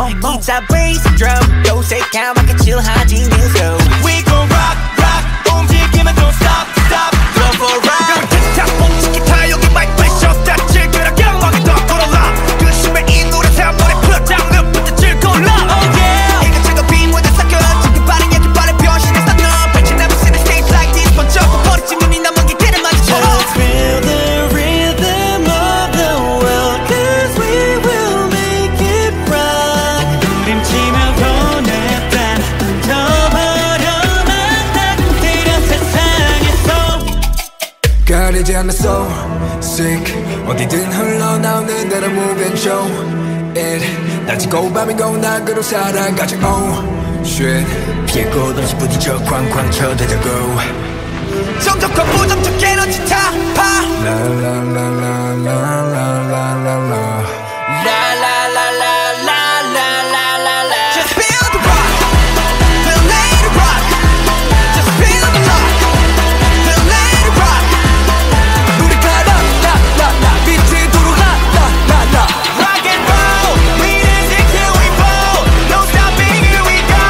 기타 bass drum 요새 까맣게 칠하지 new We gon' rock rock 움직이면 don't stop stop Go for a ride 기타 뽕치 기타 여기 마이크 프레셔 스탑 질그락 양방에 더 걸어라 근심에 이 노래 사물에 put down 늪부터 질거라 Oh yeah 이것저것 빈무대 섞여 지금 빠른 얘기 빠른 변신했어 너 Bet you never seen a stage like this 번쩍 버리지 눈이 남은 게 걔를 마주쳐라 Let's feel the rhythm of the world Cause we will make it rock 부림치며 보냈다 던져버려만 따뜻해려 세상에서 가리지 않는 soul sick 어디든 흘러나오는 대로 move and show it 낮이고 밤이고 낙으로 살아가지 oh shit 피해 곳 없이 부딪혀 쾅쾅 쳐대자고 정적과 부정적 에너지 타파 La la la la la la la la la La la la la la la la la la Just feel the rock We'll let it rock Just feel the rock We'll let it rock 우리 가라 라라라 빛이 도로가 라라라 Rock and roll We dance it till we fall No stopping here we go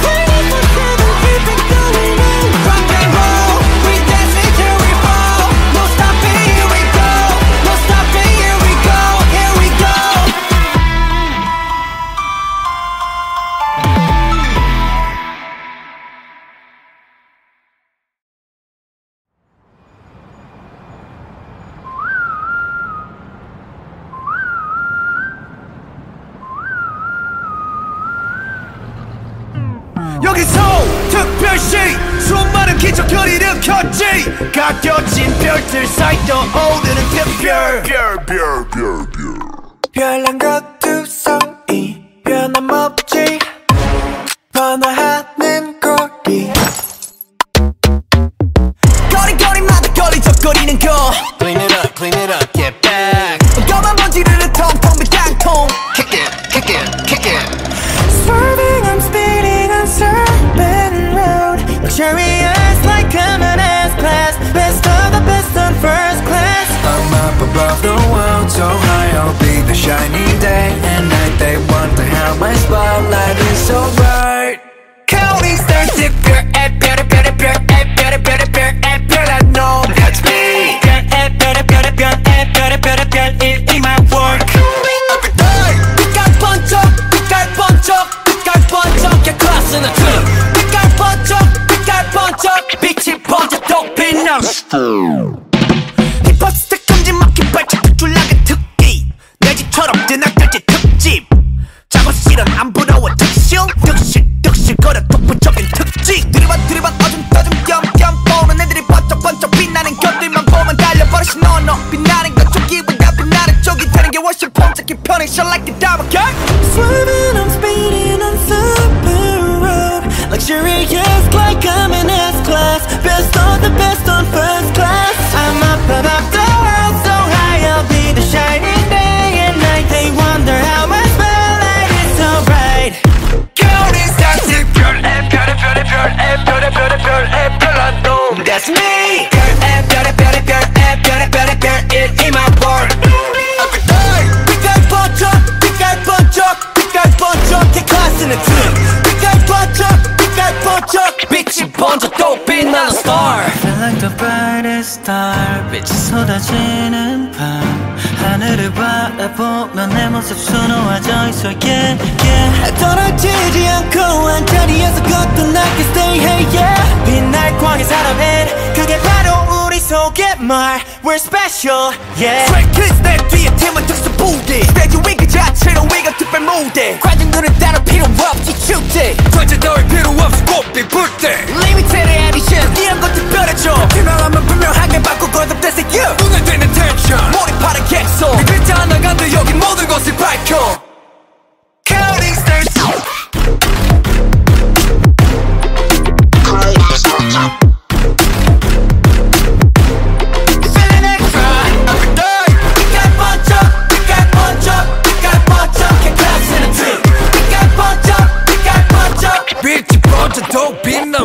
24/7 keep it going on Rock and roll We dance it till we fall No stopping here we go No stopping here we go Here we go 여기서 특별시 수많은 기적을 일으켰지 가껴진 별들 사이 떠오르는 특별 별난 것두성이 변함없지 번화하는 거리 거리거리마다 거리적거리는 거 Clean it up, get back 검은 먼지를 텅텅 빈 땅통 Kick it, kick it Swerving, I'm speeding on Serpent Road Luxurious like coming S-Class Best of the best on first class I'm up above the world so high I'll be the shining day and night They wonder how my spotlight is so bright Counting stars 특별 별의 별의 별의 별의 별의 별의 별한 놈 That's me 별의 별의 별의 별의 별의 별의 별의 in my work 빛깔 번쩍 빛깔 번쩍 빛깔 번쩍 야 클래스는 춤 빛깔 번쩍 빛이 번져 또 빛나 힙합 스택 금지 막힌 발짝 툭줄나게 특기 내 집처럼 뜨나들지 특집 작업실은 안 부러워 특실 득실거려 독보적인 특징 들이반 어둠 떠줌 겸겸 보는 애들이 번쩍번쩍 빛나는 것들만 보면 달려버리시 너너 빛나는 것 쪽이보다 빛나는 쪽이 되는 게 훨씬 번쩍히 편해 Shine like a diamond girl Swerving I'm speeding on super road Luxurious like I'm in S-Class Best of the best on first class I'm up above the world so high I'll be the shining day and night They wonder how my spotlight is so bright Counting stars 특별해 별의 별한 놈 That's me 별의 별의 in my world 빛깔 번쩍 개 클래스는 춤 빛깔 번쩍 빛이 번져 또 빛나는 star Feel like the brightest star 빛이 쏟아지는 밤 하늘을 바라보면 내 모습 수놓아져 있어 yeah yeah 떨어지지 않고 한 자리에서 거듭나게 stay hey yeah 빛날 광의 사람은 그게 바로 우리 속의 말 We're special yeah Straight kids 내 뒤에 팀은 특수 부대 스테이지 위 그 자체로 위가 특별 무대 관중들은 따로 필요 없이 축제 전체 너의 필요 없이 꽃빛 불때 Limited edition 이런 것 특별해져 유명하면 분명하게 바꾸고 거듭대세 you 눈에 띄는 tension 몰입하는 객소 네 글자 하나가 돼 여기 모든 것을 밝혀 Counting stars Feeling extra every day 빛깔 번쩍 개 클래스는 춤 빛깔 번쩍 빛이 번져 또 빛나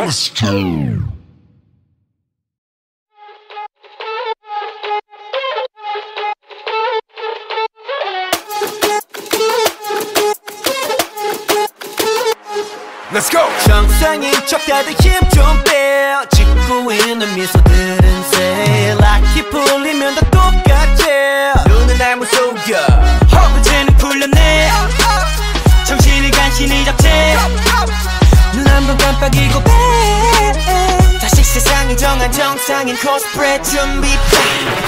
Let's go. 정상인 척 다들 힘 좀 빼. 짓고 있는 미소들은 say 락이 풀리면 다 똑같지. 눈은 날 무속여 이제는 풀렸네. 정신을 간신히 잡채. 눈 한 번 깜빡이고 빼. 다시 세상이 정한 정상인 코스프레 준비.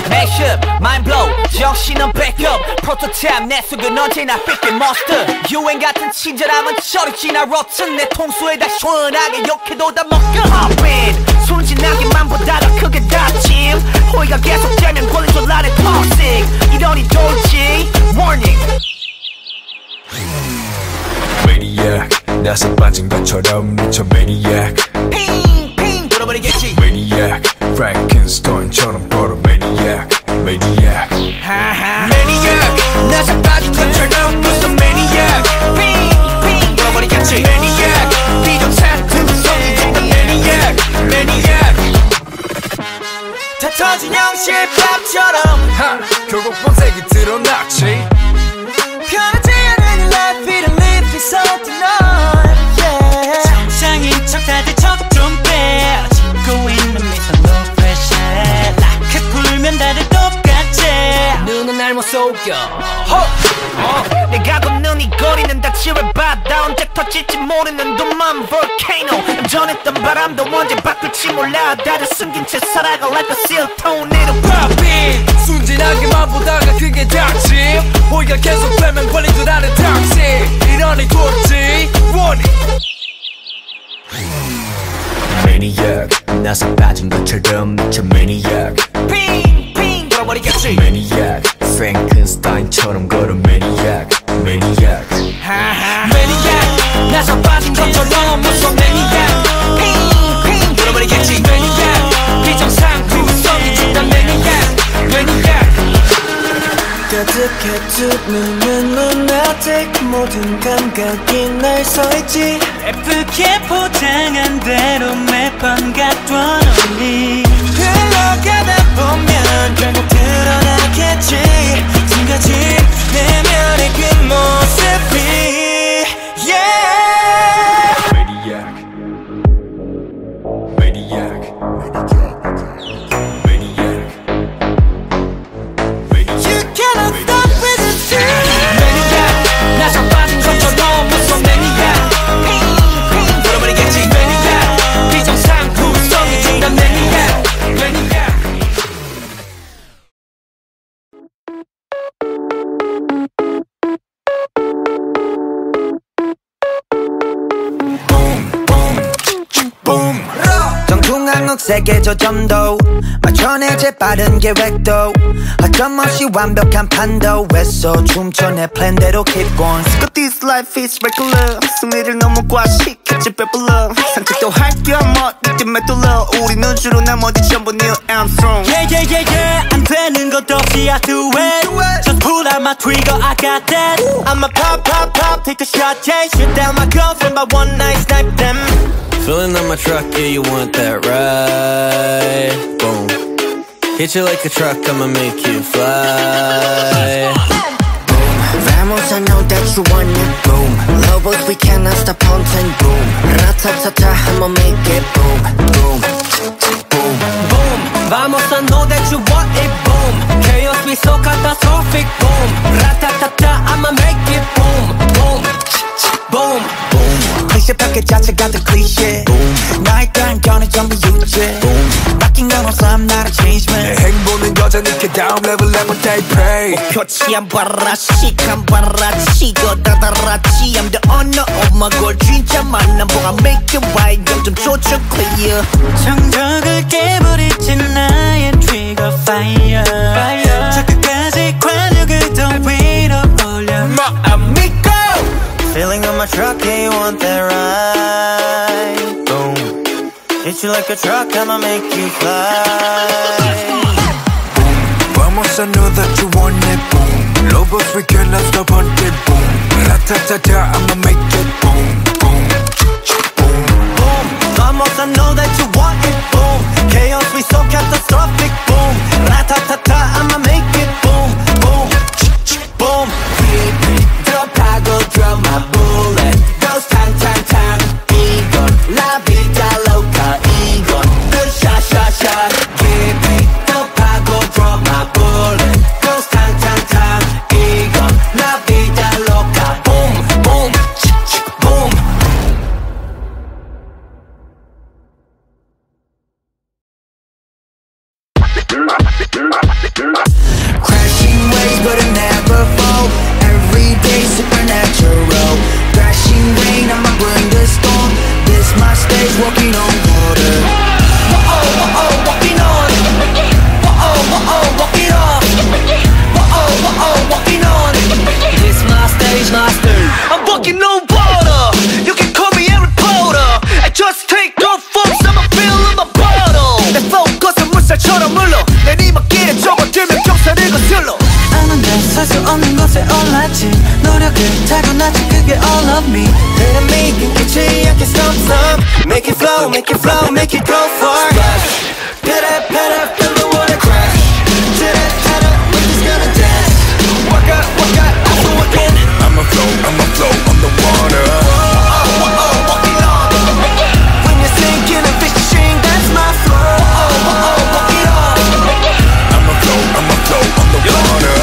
Mashup, mind blow, 정신은 backup. 프로토타입 내 속은 언제나 삐끗 monster. 유행 같은 친절함은 저리 지나 rotten. 내 통수에 다 시원하게 욕해도 다 먹여. Hop in, 순진하게만 보다가 크게 다짐. 호의가 계속되면 권리줄 아래 toxic. 이러니 돌지 warning. Maniac, 나서 빠진 것처럼 미쳐 Maniac. 핑핑 돌아버리겠지. Maniac, Frankenstein처럼 걸어 Maniac, Maniac. Maniac, 나서 빠진 것처럼 무슨 Maniac. 핑핑 돌아버리겠지. Maniac, 비정상투성이 된다 Maniac, Maniac. 다 터진 형실밥처럼 결국 본색이 드러났지. 편하지 않은 life, 이런 life is so tonight, yeah. 정상인 척 다들 척 좀 빼. 짓고 있는 미소 no pressure. 락해 풀면 다들 똑같지. 눈은 날 못 속여. 내가 걷는 이 거리는 다 지뢰바다. 언제 터질지 모르는 둠만 volcano. 전했던 바람도 언제 바꿀지 몰라. 다들 숨긴 채 살아가 like a seal tornado. Pop in, 순진하게만 보다가 그게 닥침. 호의가 계속되면 걸린 줄 아는 toxic. 이러니 돌지 warning. Maniac, 나서 빠진 것처럼 미쳐 Maniac. 핑핑 돌아버리겠지. Maniac, Frankenstein처럼 걸어 Maniac, Maniac. Maniac, 나서 빠진 것처럼 무슨 Maniac. 핑핑 돌아버리겠지. Maniac, 비정상투성이 된다 Maniac, Maniac. 가득해 두 눈은 lunatic. 모든 감각이 날 서있지. 예쁘게 포장한 대로 매번 갖던 언니. 흘러가다 보면 결국 드러나겠지. 지금까지 내면의 그 모습이 yeah. Maniac, Maniac, Maniac, Maniac. You cannot stop with the truth. Maniac, 나서 빠진 것처럼 무슨 Maniac. 핑핑 돌아버리겠지. Maniac, 비정상투성이 된다 Maniac, Maniac. 정통항목 세계 저점도 맞춰내 재빠른 계획도 허점없이 완벽한 판도에서 춤춰 내 플랜대로 keep going. Scott this life is regular. 승리를 너무 과식했지 배불러. 산책도 할 겸 어디쯤 메둘러. 우리는 주로 나머지 전부 Neil Armstrong. Yeah yeah yeah yeah. 안 되는 것 없이 I do it. Just pull out my trigger, I got that. I'ma pop pop pop, take a shot, yeah. Shoot down my girlfriend by one night, snipe them. Filling up my truck, yeah, you want that ride? Boom. Hit you like a truck, I'ma make you fly. Boom, vamos, I know that you want it. Boom, Lobos, we cannot stop hunting. Boom, ratatata, I'ma make it. Boom, boom, boom, boom. Vamos, I know that you want it. Boom, chaos, we so catastrophic. Boom, ratatata, I'ma make it. Boom, boom, boom, boom. 클리셰 파켓 자체가 더 클리셰. 나의 딴 견해 전부 유죄. 바뀐 건 없어, I'm not a change man. 내 행보는 여전히 그 다음 레벨에 못 대입해. 표치 안 봐라, 시간 봐라, 치고 다다라치. I'm the owner of my goal. 진짜 만남 보가 make it right. 점점 조절 clear. 정적을 깨버리지 나의 trigger fire. 저 끝까지 관역을 더 위로 올려. My amigo. Feeling on my truck, yeah, you want that ride? Boom. Hit you like a truck, I'ma make you fly. Vamos, I know that you want it. Boom. Lobos, we cannot stop hunting. Boom. Ratatata, I'ma make it. Boom, boom, boom, Boom. Vamos, I know that you want it. Boom. Chaos, we so catastrophic. Boom. Ratatata, I'ma make it. Boom, boom, boom. Drop, I go drop my bullet. Goes tang, tang, tang. Crashing waves but it never fall. Every day supernatural. Crashing rain, I'ma bring the storm. This my stage, walking on water. Whoa, walking on. Whoa, walking off. Whoa, walking on. This my stage, my stage. I'm walking on water. You can call me a reporter. I just take no force. I'm a fill in my bottle. 내 focus은 물살처럼 흘러. 내 이목길에 접어들면 경사를 거슬러. 아는데 살 수 없는 곳에 올랐지. 노력을 타고났지 그게 all of me. 흐름이 끊기지 않게 stop stop. Make it flow, make it flow, make it go far. Splash, pitter patter, feel the water crash. Chitter chatter, we're just gonna dance. Walk out, also walking. I'ma flow on the water. Walking on. When you're sinking and fishing, that's my flow. Walking on. I'ma flow on the water.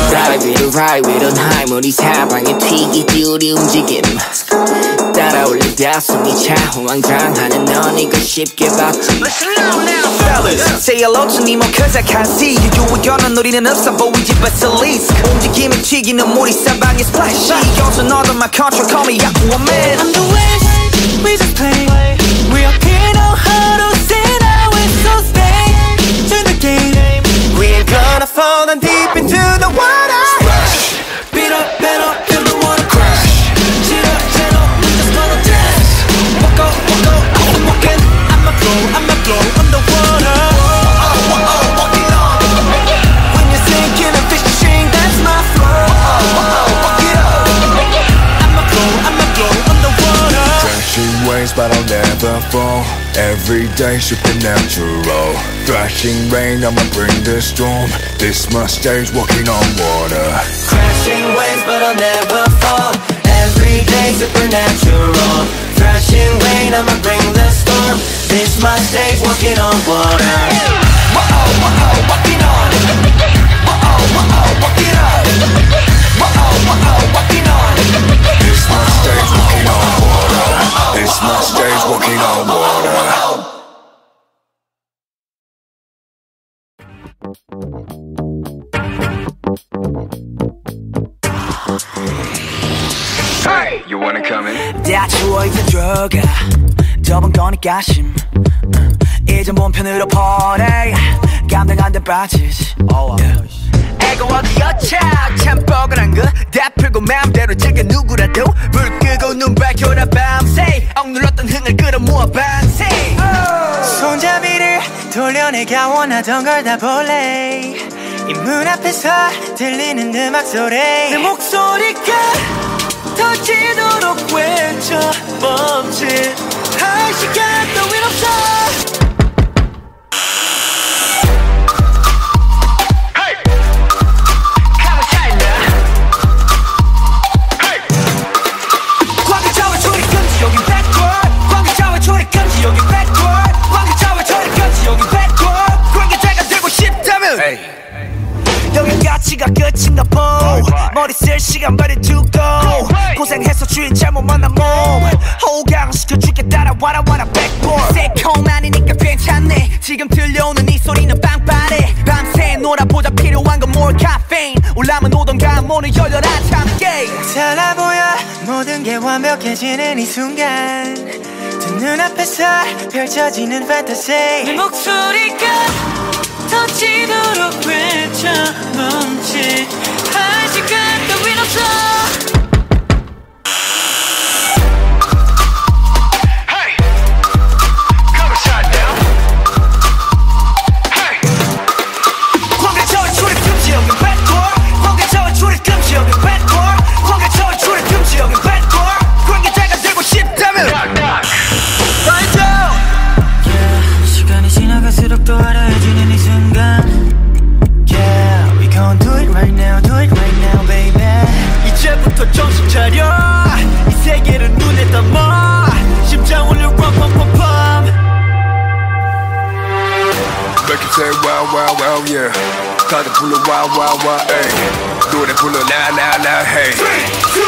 Ride with on high 우리 사방에 튀기지 우리 움직임 따라올리다 숨이 차 호황장하는 넌 이거 쉽게 봤지 Listen up now, fellas. Say hello to me more cause I can't see you. 유의견은 우리는 없어 보이지 but at least 움직임이 튀기는 물이 사방에 splash. 여기서 너도 my control call me Aquaman. I'm the waves, we just play. We all know how to sit out with so stay to the game. We ain't gonna fall down deep into the water. Splash, beat up, feel the water crash. Chitter, chatter, we just gonna dance. Walk out, I'm walking. I'ma flow on the water. Walking on. When you're sinking and fishing, that's my flow. Walk it up. I'ma flow on the water. Crashing waves but I'll never fall. Every day supernatural. Thrashing rain, I'ma bring the storm. This my stage, walking on water. Crashing waves but I'll never fall. Every day supernatural. Thrashing rain, I'ma bring the storm. This my stage, walking on water. Whoa, walking on. Whoa, walk it up. Whoa, walking on. This my stage, walking on water. This my stage, walking on water. Hey, you wanna come in? 다 추워 이제 들어가. 저번 거니까 심. 이제 몸 편으로 보내. 감당 안 돼 빠지지. 애고 어디였자 참 뻐근한 거 다 풀고 마음대로 즐겨 누구라도 불 끄고 눈 밝혀라 밤새 억눌렀던 흥을 끌어모아 밤새 손잡이를 돌려내가 원하던 걸 다 볼래. 이 문 앞에서 들리는 음악 소리 내 목소리가 터지도록 외쳐 멈칫할 시간 따윈 없어. 여기까지가 끝인가 보. 머리 쓸 시간 버려 두고 고생해서 주인 잘못 만난 몸 호강시켜줄게 따라와라 backboard. 새콤하니까 괜찮네. 지금 들려오는 이 소리는 빵빠레. 밤새 놀아보자 필요한 건 more caffeine. 올라면 오던가 문을 열려라 참게. 달라 보여 모든 게 완벽해지는 이 순간 두 눈앞에서 펼쳐지는 fantasy. 내 목소리가 터지도록 외쳐 멈칫할 시간 따윈 없어. 시간이 지나갈수록 또 알아해지는 이 순간 Yeah, we gon' do it right now, baby. 이제부터 정신 차려. 이 세계를 눈에 담아. 심장 울려 펌펌펌펌. Make it say wow wow wow yeah. 다들 불러 wow wow wow ay. 노래 불러 now now now hey. 3, 2,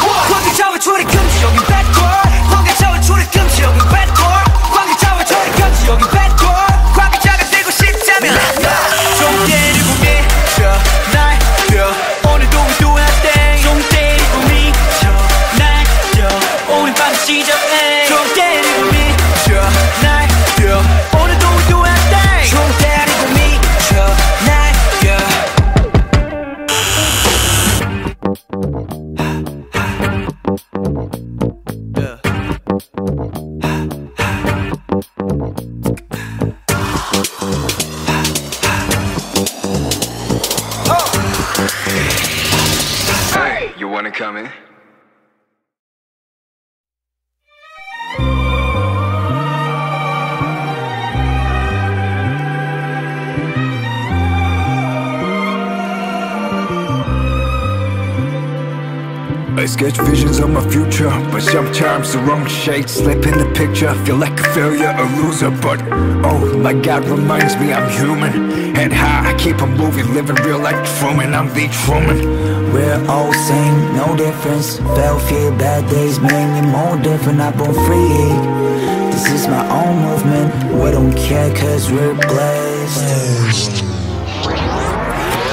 1. 관계자와 초리 금지 여기 backward. 관계자와 초리 금지 여기 backward. 관계자와 초리 금지 여기 backward. 관계자가 되고 싶다면 좀 wanna come in? I sketch visions of my future, but sometimes the wrong shade slip in the picture. Feel like a failure, a loser, but oh my God reminds me I'm human. Head high, I keep on moving, living real like Truman. I'm the Truman. We're all same, no difference. Fell fear, bad days make me more different. I born free. This is my own movement. We don't care cause we're blessed.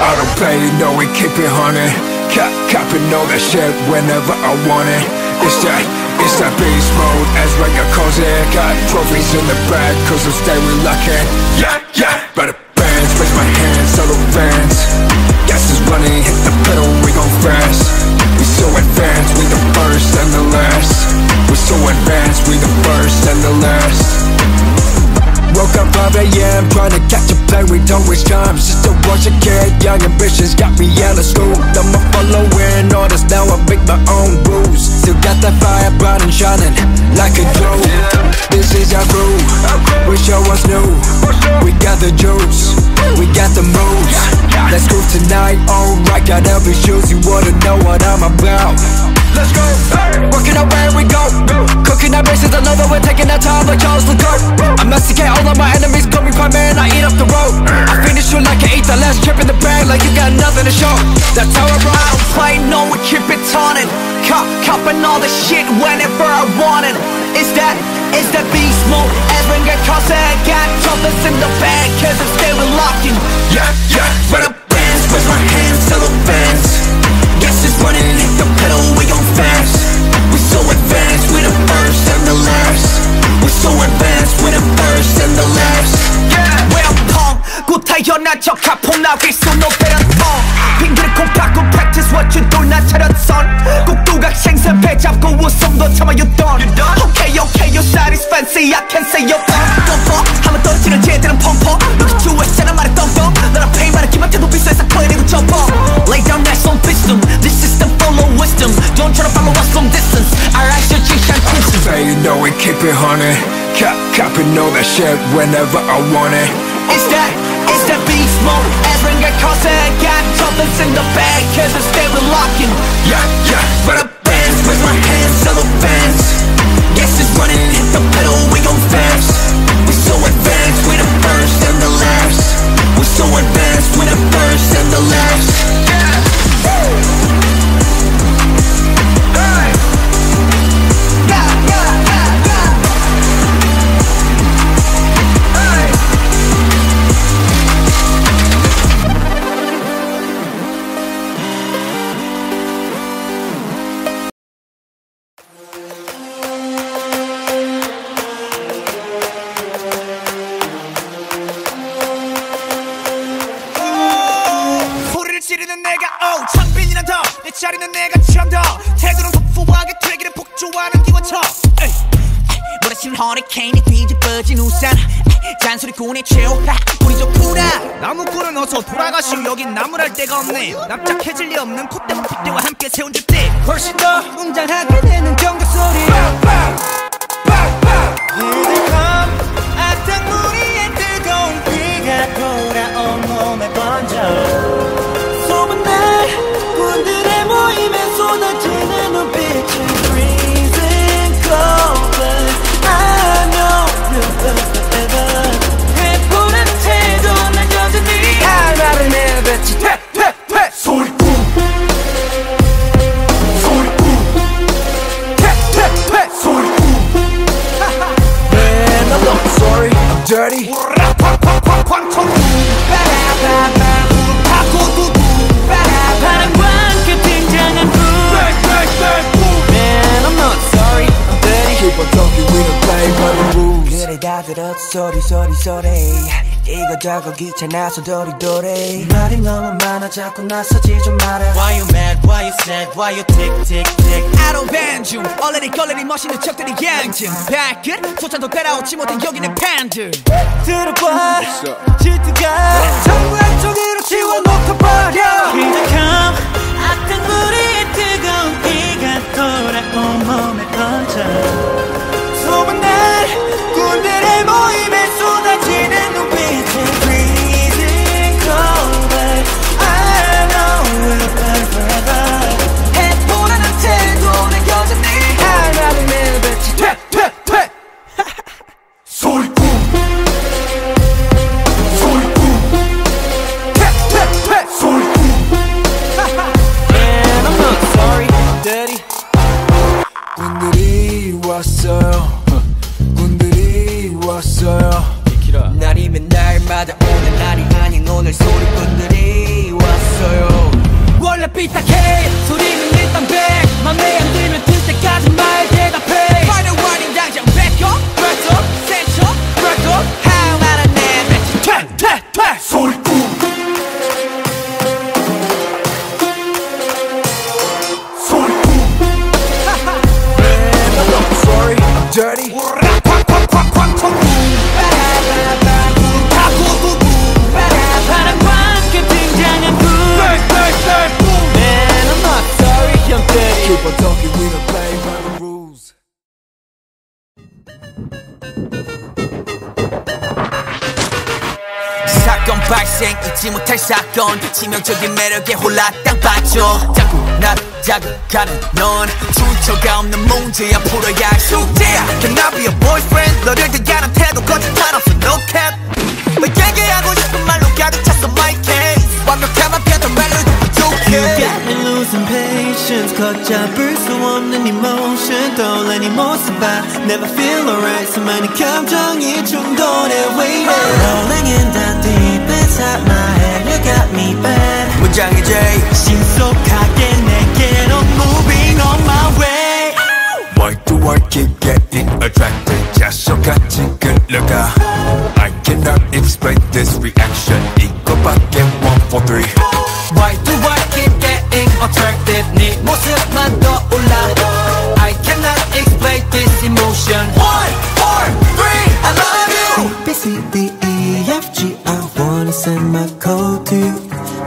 I don't play, no, we keep it honey. Copping all that shit whenever I want it. It's that beast mode, as Ranga calls it. Got trophies in the bag, cause I'm stay reluctant. Yeah, better bands, raise my hands, solo fans. Gas is running, hit the pedal, we gon' fast. We so advanced, we the first and the last. We so advanced, we the first and the last. Woke up 5 AM, trying to catch a plane, we don't waste time. Just a rush of kid, young ambitions got me out of school. I'm a following orders, now I make my own rules. Still got that fire bright and shining like a jewel. This is our crew, we show us new. We got the juice, we got the moves. Let's go tonight, alright, got every shoes. You wanna know what I'm about? Let's go, working out where we go. Cooking our bases, I know that we're taking our time like Charles the Goat. I masticate all of my enemies, call me prime man, I eat up the road. I finish you like I ate the last trip in the bag, like you got nothing to show. That's how I roll. I don't play, no, we keep it turning. Copping all the shit whenever I want it. It's that beast mode, as when get caught, I got troubles in the bag, cause I'm still locking. Yeah, run up bands, raise my hands, solo fans. Gas is running, hit the pedal, we gon' fast. We so advanced, we the first and the last. We so advanced, we the first and the last. Well, 곧 태어난 척 가폭 나길 순 오페란 핑계를 콩 닦고 practice what you do 나 차렸선 꼭두각 생선 배 잡고 웃음도 참아였던 Okay, your side is fancy, I can say you're fun 하면 떨어지는 쟤들은 펑펑 Look at you, 했잖아 말했던 거 나랑 페이 말했기만 해도 비싸서 거리고 접어 Lay down that song wisdom This system full of wisdom Don't try to follow us from distance 알아서 지시한 crimson Say you know we keep it honey. Copping all that shit whenever I want it. It's that beast mode As ring get caught, I got troubles in the bag Cause I'm still locking. Yeah, run up bands, raise my hands, solo fans. Gas is running, hit the pedal, we gon' fast. We so advanced, we the first and the last. We so advanced, we the first and the last. 창빈이란 더내 자리는 내가 처음 더 태도는 터프하게 되기를 폭주하는 기관총 몰아치는 허리케인이 뒤집어진 우산 잔소리꾼의 최후 우리 좋구나 나무꾼은 어서 돌아가시오 여긴 나무랄 데가 없네 납작해질 리 없는 콧대와 핏대와 함께 세운 주택 훨씬 더 웅장하게 되는 경적 소리 악당무리의 뜨거운 피가 돌아온 몸에 번져 분들의 모임에 쏟아지는 눈빛은 freezing cold I know you'll love forever 해보는 태도 난 여전히 할 말을 내뱉지 퇴 소리 퇴 소리 Man I'm not sorry I'm dirty 팡팡팡팡팡 바람과 함께 등장한 Man, I'm not sorry, I'm dirty keep on talking, we don't play by the rules. 그래 다 들었어 소리 이거저거 귀찮아서 도리도리 말이 너무 많아 자꾸 나서지 좀 말아 Why you mad, why you sad, why you tick Out of band 중 얼레리 멋있는 척들이 양증 발끝 소찬도 따라오지 못한 여기는 팬들 들어봐 질투가 전부 한쪽으로 치워놓고 버려 Kingdom come 악당부리의 뜨거운 삐딱해 소리는 일단 백 맘에 안 들면 들 때까지 말 대답해 Final warning 당장 back up Back up Set up Back up How 말한 내 뱉지 퇴 소리꾼 Sorry, I'm dirty. 바람과 함께 등장한 불 Man I'm not sorry I'm dirty Keep on talking, we don't play by the rules. 사건 발생 잊지 못할 사건 치명적인 매력에 홀라 땅 빠져 자꾸 나를 자극하는 넌 출처가 없는 문제야 풀어야 할 숙제야 Can I be a boyfriend 너를 대하는 태도 거짓말 없어 no cap 너 얘기하고 싶은 말로 가득 찼어 my case 완벽한 편한 말로도 부족해 You got me losing patience 걷잡을 수 없는 emotion 떠올린 이 모습 봐 Never feel alright 수많은 감정이 충돌해 waiting Rolling in the deep inside my head You got me bad 문장의 J 신속하게 내게로 moving on my way Why do I keep getting attracted? 자석같이 끌려가 I cannot explain this reaction 이거밖에 1, 4, 3 Why do I keep getting attracted 네 모습만 떠올라 I cannot explain this emotion 1, 4, 3 I love you A, B, C, D, E, F, G I wanna send my code to you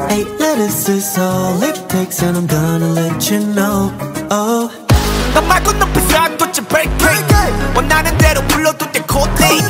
8 letters is all it takes and I'm gonna let you know Oh 너 말고 높이서 도대체 break 원하는 대로 불러도 돼 coldly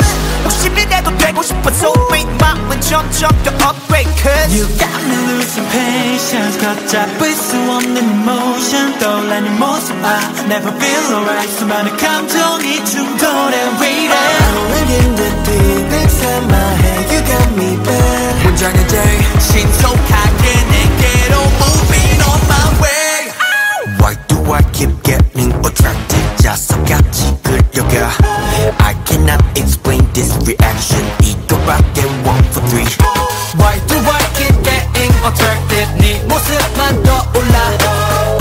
욕심이라도 되고 싶어 soulmate 마음은 점점 더 upgrade Cause You got me losing patience 걷잡을 수 없는 emotion 떠올린 이 모습 봐 Never feel alright 수많은 감정이 충돌해 waiting Rolling in the deep inside my head You got me bad 문장의 J 신속하게 내게로 moving on my way Why do I keep getting attracted? 자석같이 끌려가 I cannot explain this reaction 이거밖에 1, 4, 3 Why do I keep getting attracted 네 모습만 떠올라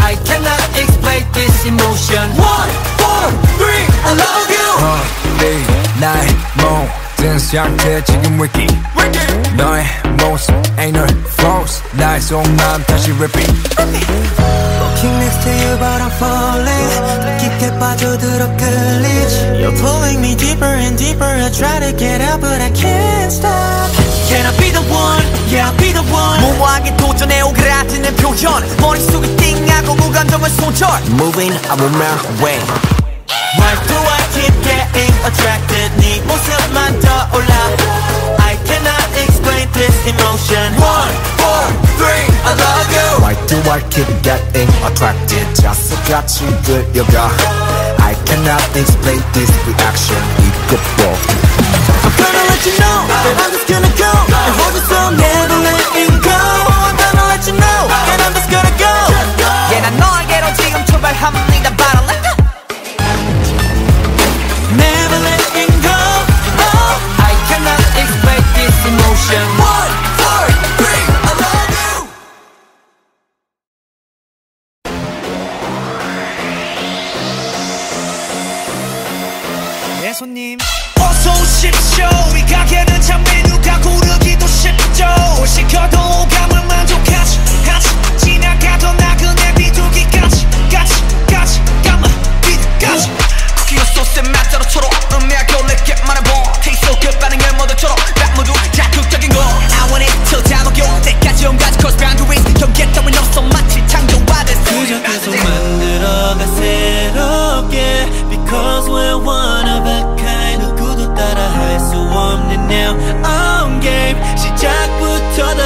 I cannot explain this emotion 1, 4, 3 I love you 네 나의 모든 상태 지금 wiki 너의 모습 ain't no flaws 나의 속마음 다시 repeat Looking next to you but I'm falling 깊게 빠져들어 끌리지 You're pulling me deeper and deeper I try to get out but I can't stop Can I be the one? Yeah I'll be the one 무모하게 도전해 오그라드는 표현 머릿속에 띵하고 무감정은 소절 Moving I'm on my way Why do I keep getting attracted 네 모습만 떠올라 I cannot explain this emotion 1, 4, 3 I love you Why do I keep getting attracted? 자석같이 끌려가 I cannot explain this reaction 이것도 I'm gonna let you know that I'm just gonna go and hold you so never letting go I'm gonna let you know that I'm just gonna go Yeah 난 너에게로 지금 출발합니다 But I'll let go Never letting go oh. I cannot explain this emotion 1, 4, 3 I love you 네 손님 어서 오십시오 이 가게는 참 메뉴가 고르기도 쉽죠 뭘 시켜도 오감을 만족하지 지나가던 나그네 비둘기까지 까만 비둘까지 쿠키와 소스에 맛자로처럼 음미하고 내게 말해봐 Taste so good 반응을 모두처럼 딱 모두 자극적인 거 I want it till 다 녹여 때까지 온가지 cross boundaries 경계 따윈 없어 마치 창조받은 그저 계속 만들어가 새롭게 Because we're one of a kind 누구도 따라할 수 없는 now on game 시작부터 다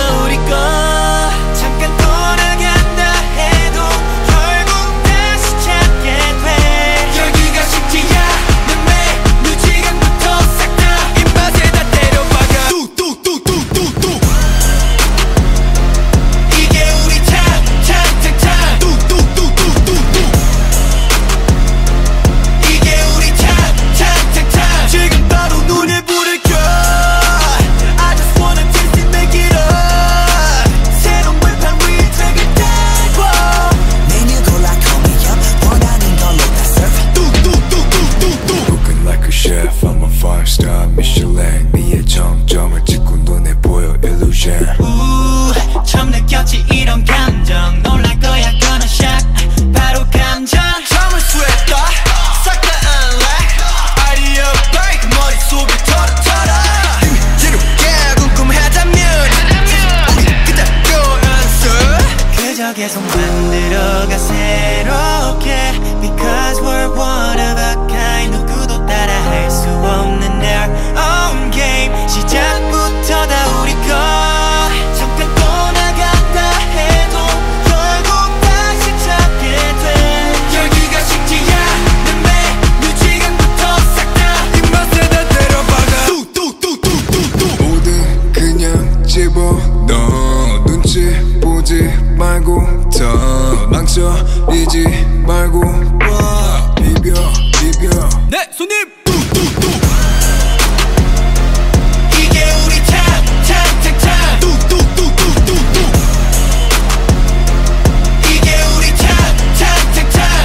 vision. 처음 느꼈지 이런 감정. 놀랄 거야 gonna shock. 바로 감정. 잠을 쇠했다 싹 다 unlock. 아이디어 break 머릿속을 털어 지루게 궁금하다면 우리 그대로 answer. 그저 계속 만들어가 새롭게. Because we're one of a kind. 누구도 따라할 수 없는 our own game. 시작부터 다 우리 거. 잠깐 떠나갔다 해도 결국 다시 찾게 돼. 열기가 식지 않는 매 뮤직은부터 싹 다 입맛에 다 때려박아. 뚜뚜뚜뚜뚜뚜 모든 그냥 집어넣어. 눈치 보지 말고 더 망설이지 말고 비벼 네 손님 뚜뚜뚜 이게 우리 time 뚜뚜뚜뚜뚜뚜 이게 우리 time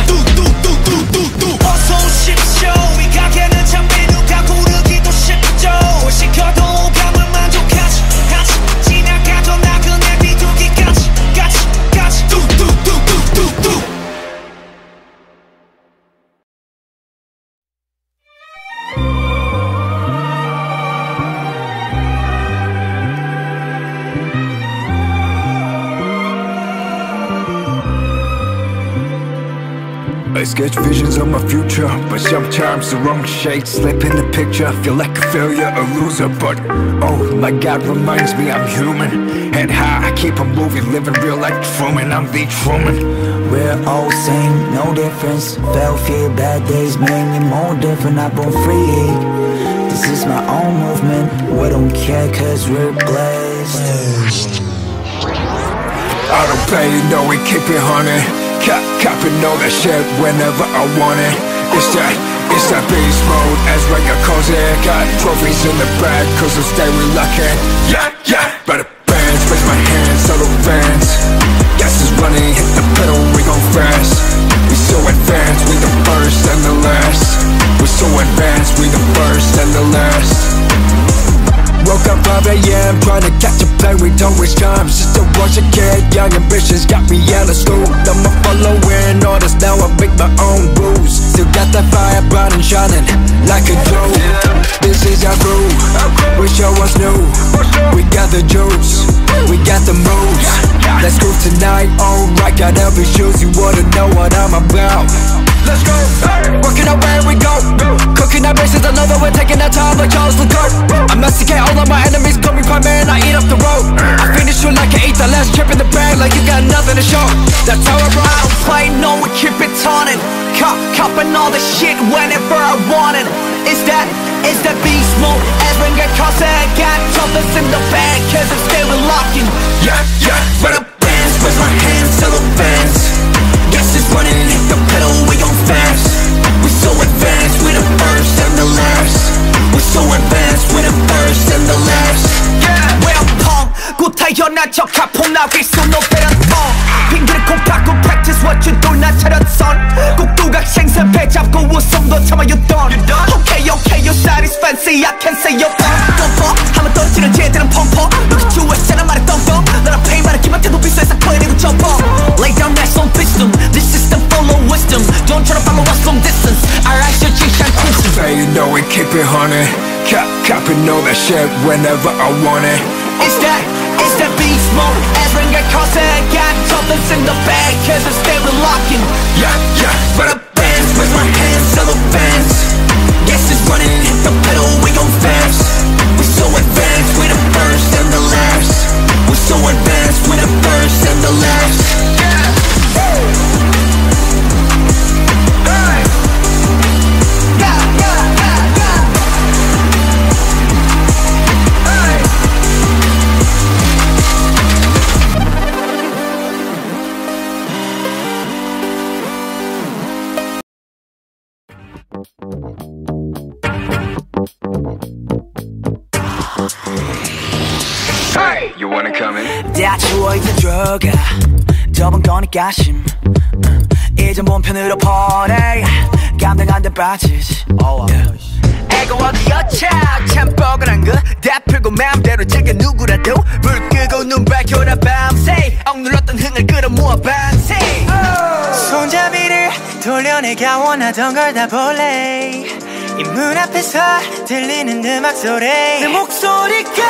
뚜뚜뚜뚜뚜뚜 어서 오십시오. 이 가게는 참 메뉴가 고르기도 쉽죠. 시켜도 감을 만족하지. 같이 지나가도 나그네 비둘기까지 뚜뚜뚜뚜뚜뚜 I sketch visions of my future, but sometimes the wrong shade slip in the picture. Feel like a failure, a loser, but oh my God reminds me I'm human. Head high, I keep on moving, living real like Truman. I'm the Truman. We're all same, no difference. Felt fear, bad days made me more different. I born free. This is my own movement. We don't care cause we're blessed. I don't play, you know we keep it honey. Copping all that shit whenever I want it. It's that beast mode, as Rega calls it. Got trophies in the bag, cause I'm stay reluctant. Yeah, better bands, raise my hands, solo fans. Gas is running, hit the pedal, we gon' fast. We so advanced, we the first and the last. We so advanced, we the first and the last. Woke up 5 AM, trying to catch a plane, we don't waste time. Just a rush of kid, young ambitions got me out of school. I'm a following orders, now I make my own rules. Still got that fire bright and shining like a jewel. This is our crew, we show us new. We got the juice, we got the moves. Let's go tonight, alright, got every shoes. You wanna know what I'm about. Let's go, working out where we go. Cooking our bases, I know that we're taking our time like Charles the Goat. I masticate all of my enemies, call me prime man, I eat up the road. I finish you like I ate the last chip in the bag, like you got nothing to show. That's how I roll. I don't play, no, we keep it turning. Copping all the shit whenever I want it. It's that beast mode. As when get caught, I got troubles in the bag, cause I'm still locking. Yeah, run up bands, raise my hands, solo fans. Gas is running, hit the pedal, we gon' fast. We so advanced, we the first and the last. We so advanced, we the first and the last. Well 펑 태어난 척 가폭 나길 수 노베란 핑계를 콩 닦고 practice what you do 나 차렸선 꼭두각 생선 배 잡고 웃음도 참아였던 Okay you satisfied see I can say you're 펑펑 하면 떨어지는 쟤들은 펑펑 Look at you 했잖아 말했던 거 나랑 페이 말했기만 해도 비싸서 꺼내고 접어 Lay down that song wisdom This system full of wisdom Don't try to follow us from distance Alright your G-Shine crimson Say you know we keep it honey. Copping all that shit whenever I want it. It's that beast mode. As when get caught, I got troubles in the bag, cause I'm still locking. Yeah, run up bands, raise my hands, solo fans. Gas is running, hit the pedal, we gon' fast. We so advanced, we the first and the last. We so advanced, we the first and the last. Hey, you wanna come in? 다 추워 이제 들어가 저번 거니까 심 이제 몸 편으로 보내 감당 안 돼 빠지지 애가 어디였자 참 뻐근한 거 다 풀고 마음대로 즐겨 누구라도 불 끄 사랑을 끌어모아 반세 손잡이를 돌려내가 원하던 걸 다 볼래 이 문 앞에서 들리는 음악 소리 내 목소리가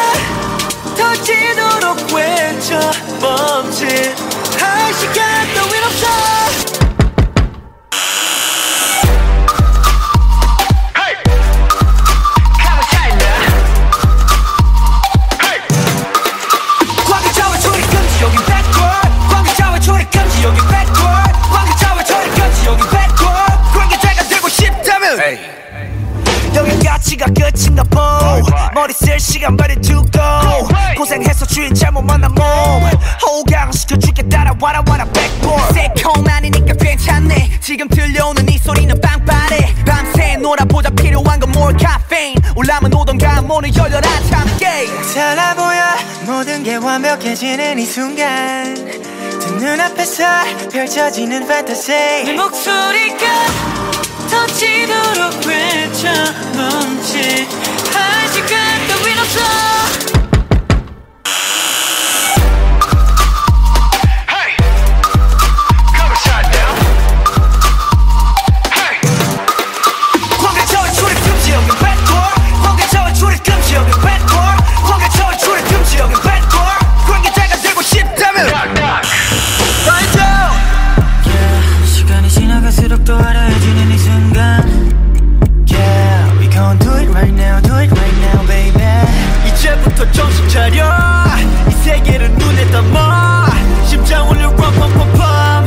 터지도록 외쳐 멈칫할 시간 따윈 없어 가치가 끝인가 보 머리 쓸 시간 버려두고 고생해서 주인 잘못 만난 몸 호강시켜줄게 따라와라 백보ard 새콤하니까 괜찮네 지금 들려오는 이 소리는 빵빠레 밤새 놀아보자 필요한 건 more caffeine 올라면 오던가 문을 열려라 참게 달라 보여 모든 게 완벽해지는 이 순간 두 눈앞에서 펼쳐지는 판타지 내 목소리가 터지도록 외쳐 멈칫할 시간 따윈 없어 정신 차려 이 세계를 눈에 담아 심장 울려 럼럼럼럼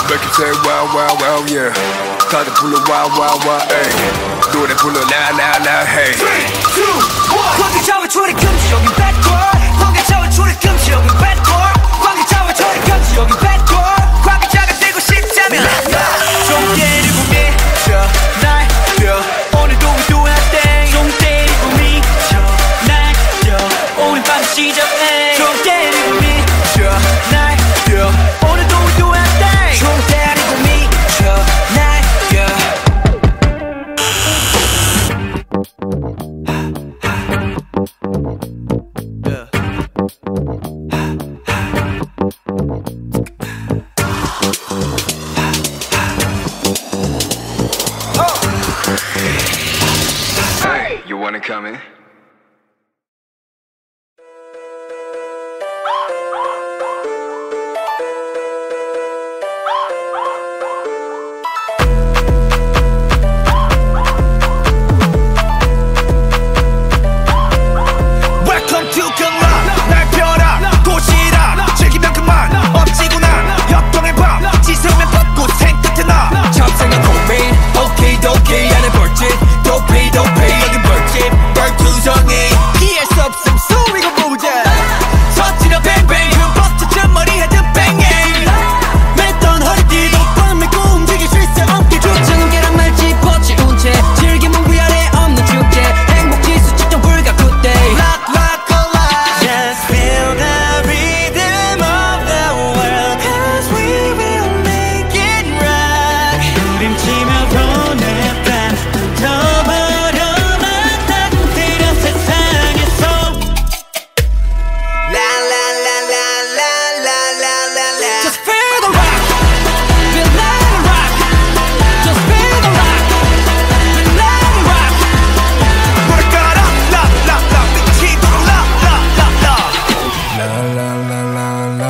Make it say wow wow wow yeah 다들 불러 wow wow wow ay 노래 불러 now now now hey 3, 2, 1 관계자와 초리 금지 여긴 backward 관계자와 초리 금지 여긴 backward 관계자와 초리 금지 여긴 backward 관계자가 되고 싶다면 좀 때리고 미쳐 날려 오늘도 we do our thing 좀 때리고 미쳐 날려 오늘 밤 시작해 좀 때리고 미쳐 날려 오늘도 we do our thing 좀 때리고 미쳐 날려 Hey, you wanna come in? Welcome to 경락 날 펴라 도시라 즐기면 그만 엎지구나 협동의 밤 지성면 벗고 생끝에 나 잡생각 고민 오케이 도케이 안에 벌집 도페이 여기 벌집 벌투성이 피할 수 없음 소리가 보자 서치러 뱅뱅 흠버스 잔머리 헤드 뱅잉 맸던 허리띠도 꽉 메고 움직일 수 있어 어깨 조청은 계란 말지 버치운 채 즐기면 위아래 없는 축제 행복지수 측정 불가 굿데이 Just feel the rhythm of the world Cause we will make it right 부림치며 보내 밤 덮어려만 따뜻해려 세상에서 Just feel the rock Feel like a rock Just feel the rock Feel like a rock 노래 깔아 라라라 미치도록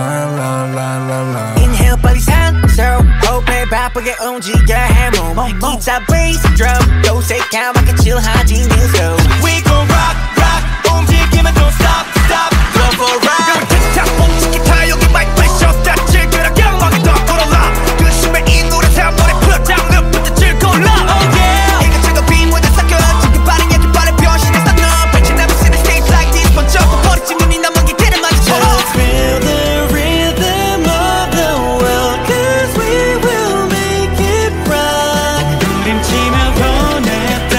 라라라라 Inhale 빨리 산소 호흡에 바쁘게 움직여 해몸 기타 베이스 드럼 요새까맣게 칠하지 뉴스 We gon' rock rock 움직이면 don't stop stop Go for a ride 틱탁 멈춘 기타 여기 마이크 프레셔 스탑 즐겨라 경광에 더 걸어라 그 심해 이 노래 새 머리 풀어 down 늪부터 즐거울라 Oh yeah 이것저것 빈무대 섞여 지금 빠른 얘기 빠른 변신해서 너 백신하면 쓰는 stage like this 먼저 버리지 눈이 남은 기대를 마주쳐라 Just feel the rhythm of the world Cause we will make it right 부림치며 보내 밤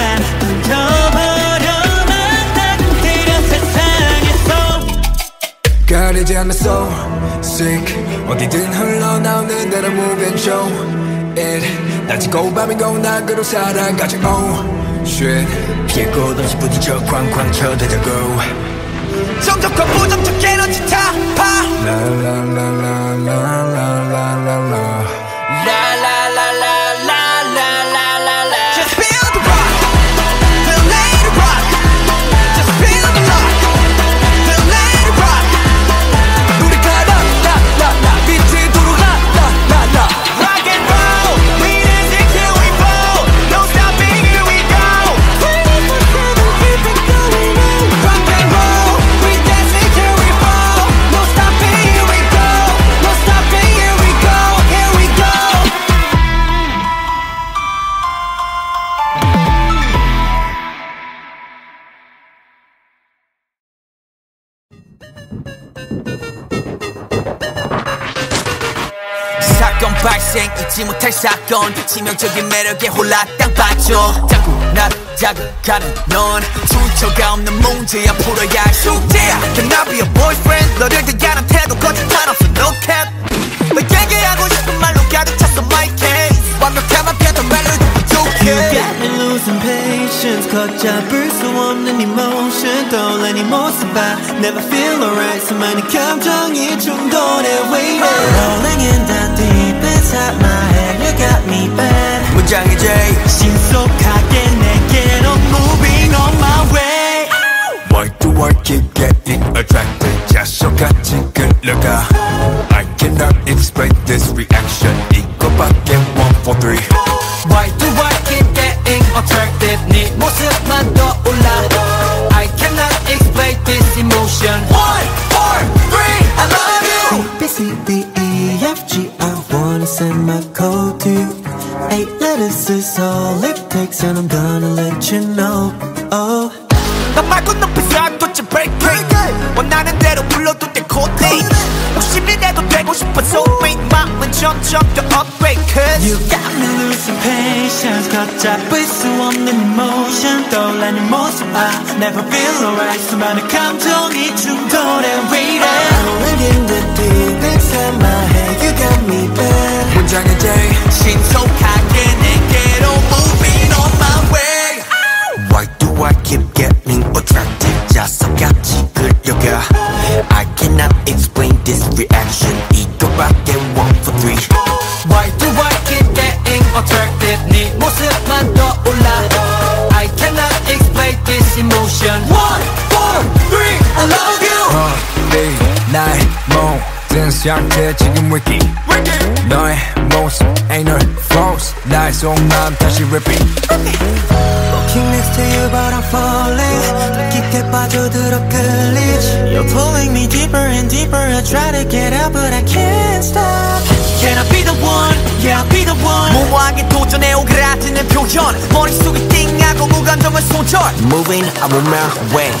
덮어려만 따뜻해려 세상에서 가리지 않는 soul sick 어디든 흘러나오는 대로 move and show it 낮이고 밤이고 낙으로 살아가지 oh shit 피해 곳없이 부딪혀 쾅쾅 쳐대자고 정적과 부정적 에너지 타파 사건 발생 잊지 못할 사건 치명적인 매력에 홀라 땅 빠져 자꾸 나를 자극하는 넌 출처가 없는 문제야 풀어야 할 숙제야 Can I be a boyfriend 너를 대하는 태도 거짓 하나 없어 no cap 너에게 하고 싶은 말로 가득 찼어 my case 완벽한 펴도 말로도 부족해 You got me losing patience 걷잡을 수 없는 emotion 떠올라 네 모습 봐 Never feel alright 수많은 감정이 충돌해 waiting Rolling in the deep inside my head You got me bad 문장의 J 신속하게 내게로 moving on my way Why do I keep getting attracted 자석같이 끌려가 I cannot explain this reaction 이거밖에 1, 4, 3 Why do I keep getting attracted 네 모습만 떠올라 I cannot explain this emotion 1, 4, 3 I love you A, B, C, D, E, F, G I wanna send my code to you 8 letters is all it takes and I'm gonna let you know Oh 너 말고 높이서 안 돋지 breaking 원하는 대로 불러도 돼 코딩 욕심이라도 되고 싶어 soulmate 마음은 점점 더 upgrade cause You got me losing patience 걷잡을 수 없는 emotion 떠올라 네 모습 I never feel alright 수많은 감정이 충돌해 waiting Rolling in the deep inside my head You got me bad 문장의 J 신속하게 내게로 moving on my way Why do I keep getting attracted 자석같이 끌려가 I cannot explain this reaction 이거밖에 1, 4, 3 Why do I keep getting attracted 네 모습만 떠올라 I cannot explain this emotion 1, 4, 3 I love you 네 나의 모든 상태 지금 wiki 너의 모습 ain't no false 나의 속마음 다시 repeat Looking next to you but I'm falling 깊게 빠져들어 끌리지 You're pulling me deeper and deeper I try to get out but I can't stop Can I be the one? Yeah I'll be the one 무모하게 도전해 오그라드는 표현 머릿속이 띵하고 무감정은 소절 Moving I'm on my way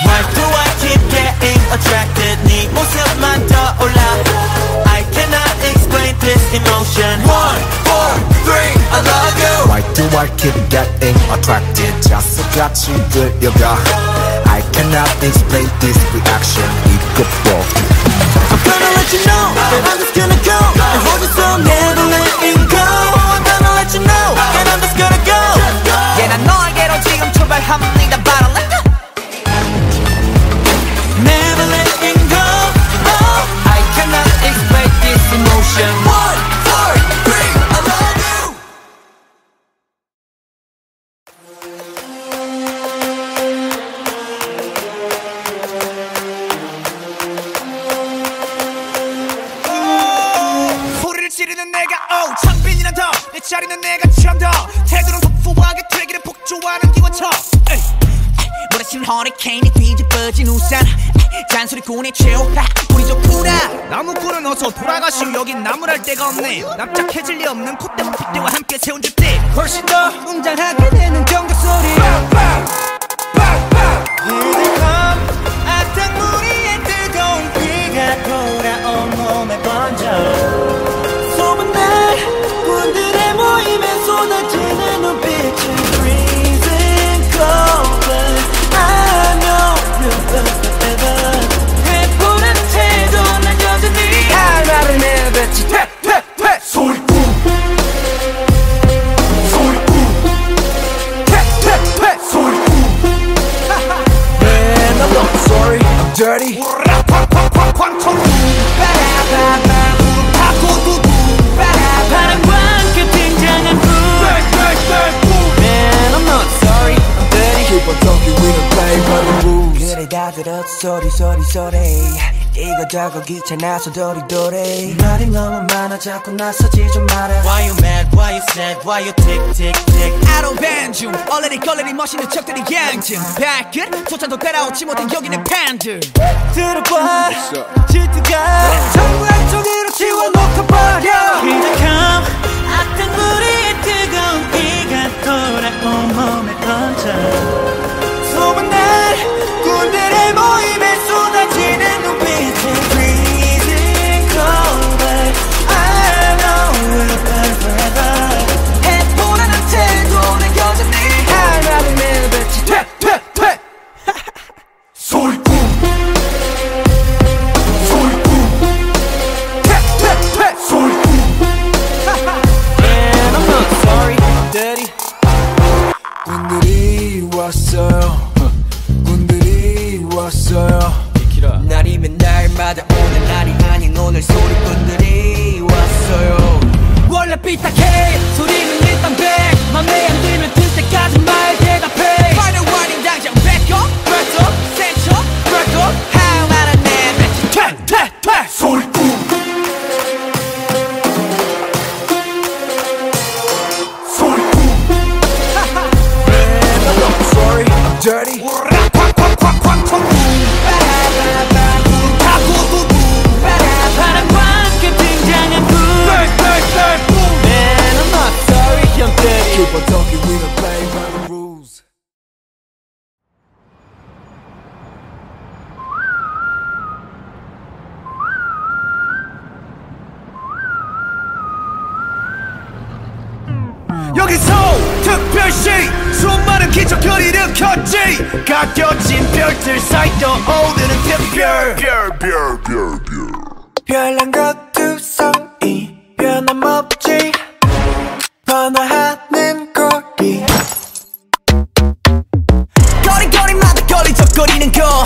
Why do I keep getting attracted 네 모습만 떠올라 I cannot explain this emotion 1, 4, 3 I love you Why do I keep getting attracted 자석같이 끌려가 I cannot explain this reaction 이것도 I'm gonna let you know that I'm just gonna go and hold you so never letting go I'm gonna let you know that I'm just gonna go Yeah 난 너에게로 지금 출발합니다 But I let go Never letting go oh. I cannot explain this emotion 1, 4, 3 I love you 소리를 지르는 내가 창빈이란 더내 자리는 내가 참더 태도는 터프하게 되기를 폭주하는 기관차 몰아치는 허리케인이 뒤집어진 우산 잔소리꾼의 최후 우리 좋구나 나무꾼은 어서 돌아가시오 여긴 나무랄 데가 없네 납작해질 리 없는 콧대와 핏대와 함께 세운 잣대 훨씬 더 웅장하게 되는 경적 소리 Here they come 악당무리의 뜨거운 피가 돌아온 몸에 번져 소문날 분들의 모임에 쏟아지는 눈빛은 freezing cold but I know you'll last forever 회포라는 태도 난 여전히 할 말을 내뱉지 퇴퇴퇴 소리꾼 소리꾼 퇴퇴퇴 소리꾼 Man I'm not sorry I'm dirty 바람과 함께 등장한 불 Man I'm not sorry I'm dirty Keep on talking we don't play by the rules 그래 다 들었어 소리 소리 소리 이거저거 귀찮아서 도리도리 말이 너무 많아 자꾸 나서지 좀 마라 Why you mad, why you sad, why you tick tick tick 아로 반중 얼레리 걸레리 멋있는 척들이 양증 발끝 소찬도 따라오지 못한 여기는 팬들 들어봐 질투가 전부 한쪽으로 치워놓고버려 Here they come 악당무리의 뜨거운 피가 돌아온 몸에 번져 소문날 군대의 모임에 쏟아져 왔어요. 날이면 날마다 오늘 날이 아닌 오늘 소리꾼들이 왔어요. 원래 삐딱해 소리는 일단 100 맘에 안 들면 들 때까지 말 대답해. Final warning 당장 back up back up set up back up how 많은 내 뱉지 퇴 소리꾼 Sorry, I'm dirty. 바람과 함께 등장한 불 Man I'm not sorry I'm dirty. Keep on talking, we don't play by the rules. 여기서 특별시 수많은 기적을 일으켰지. 가껴진 별들 사이 떠오르는 특별 별난 것두성이 변함없지 번화하는 거리 거리거리마다 거리적거리는 거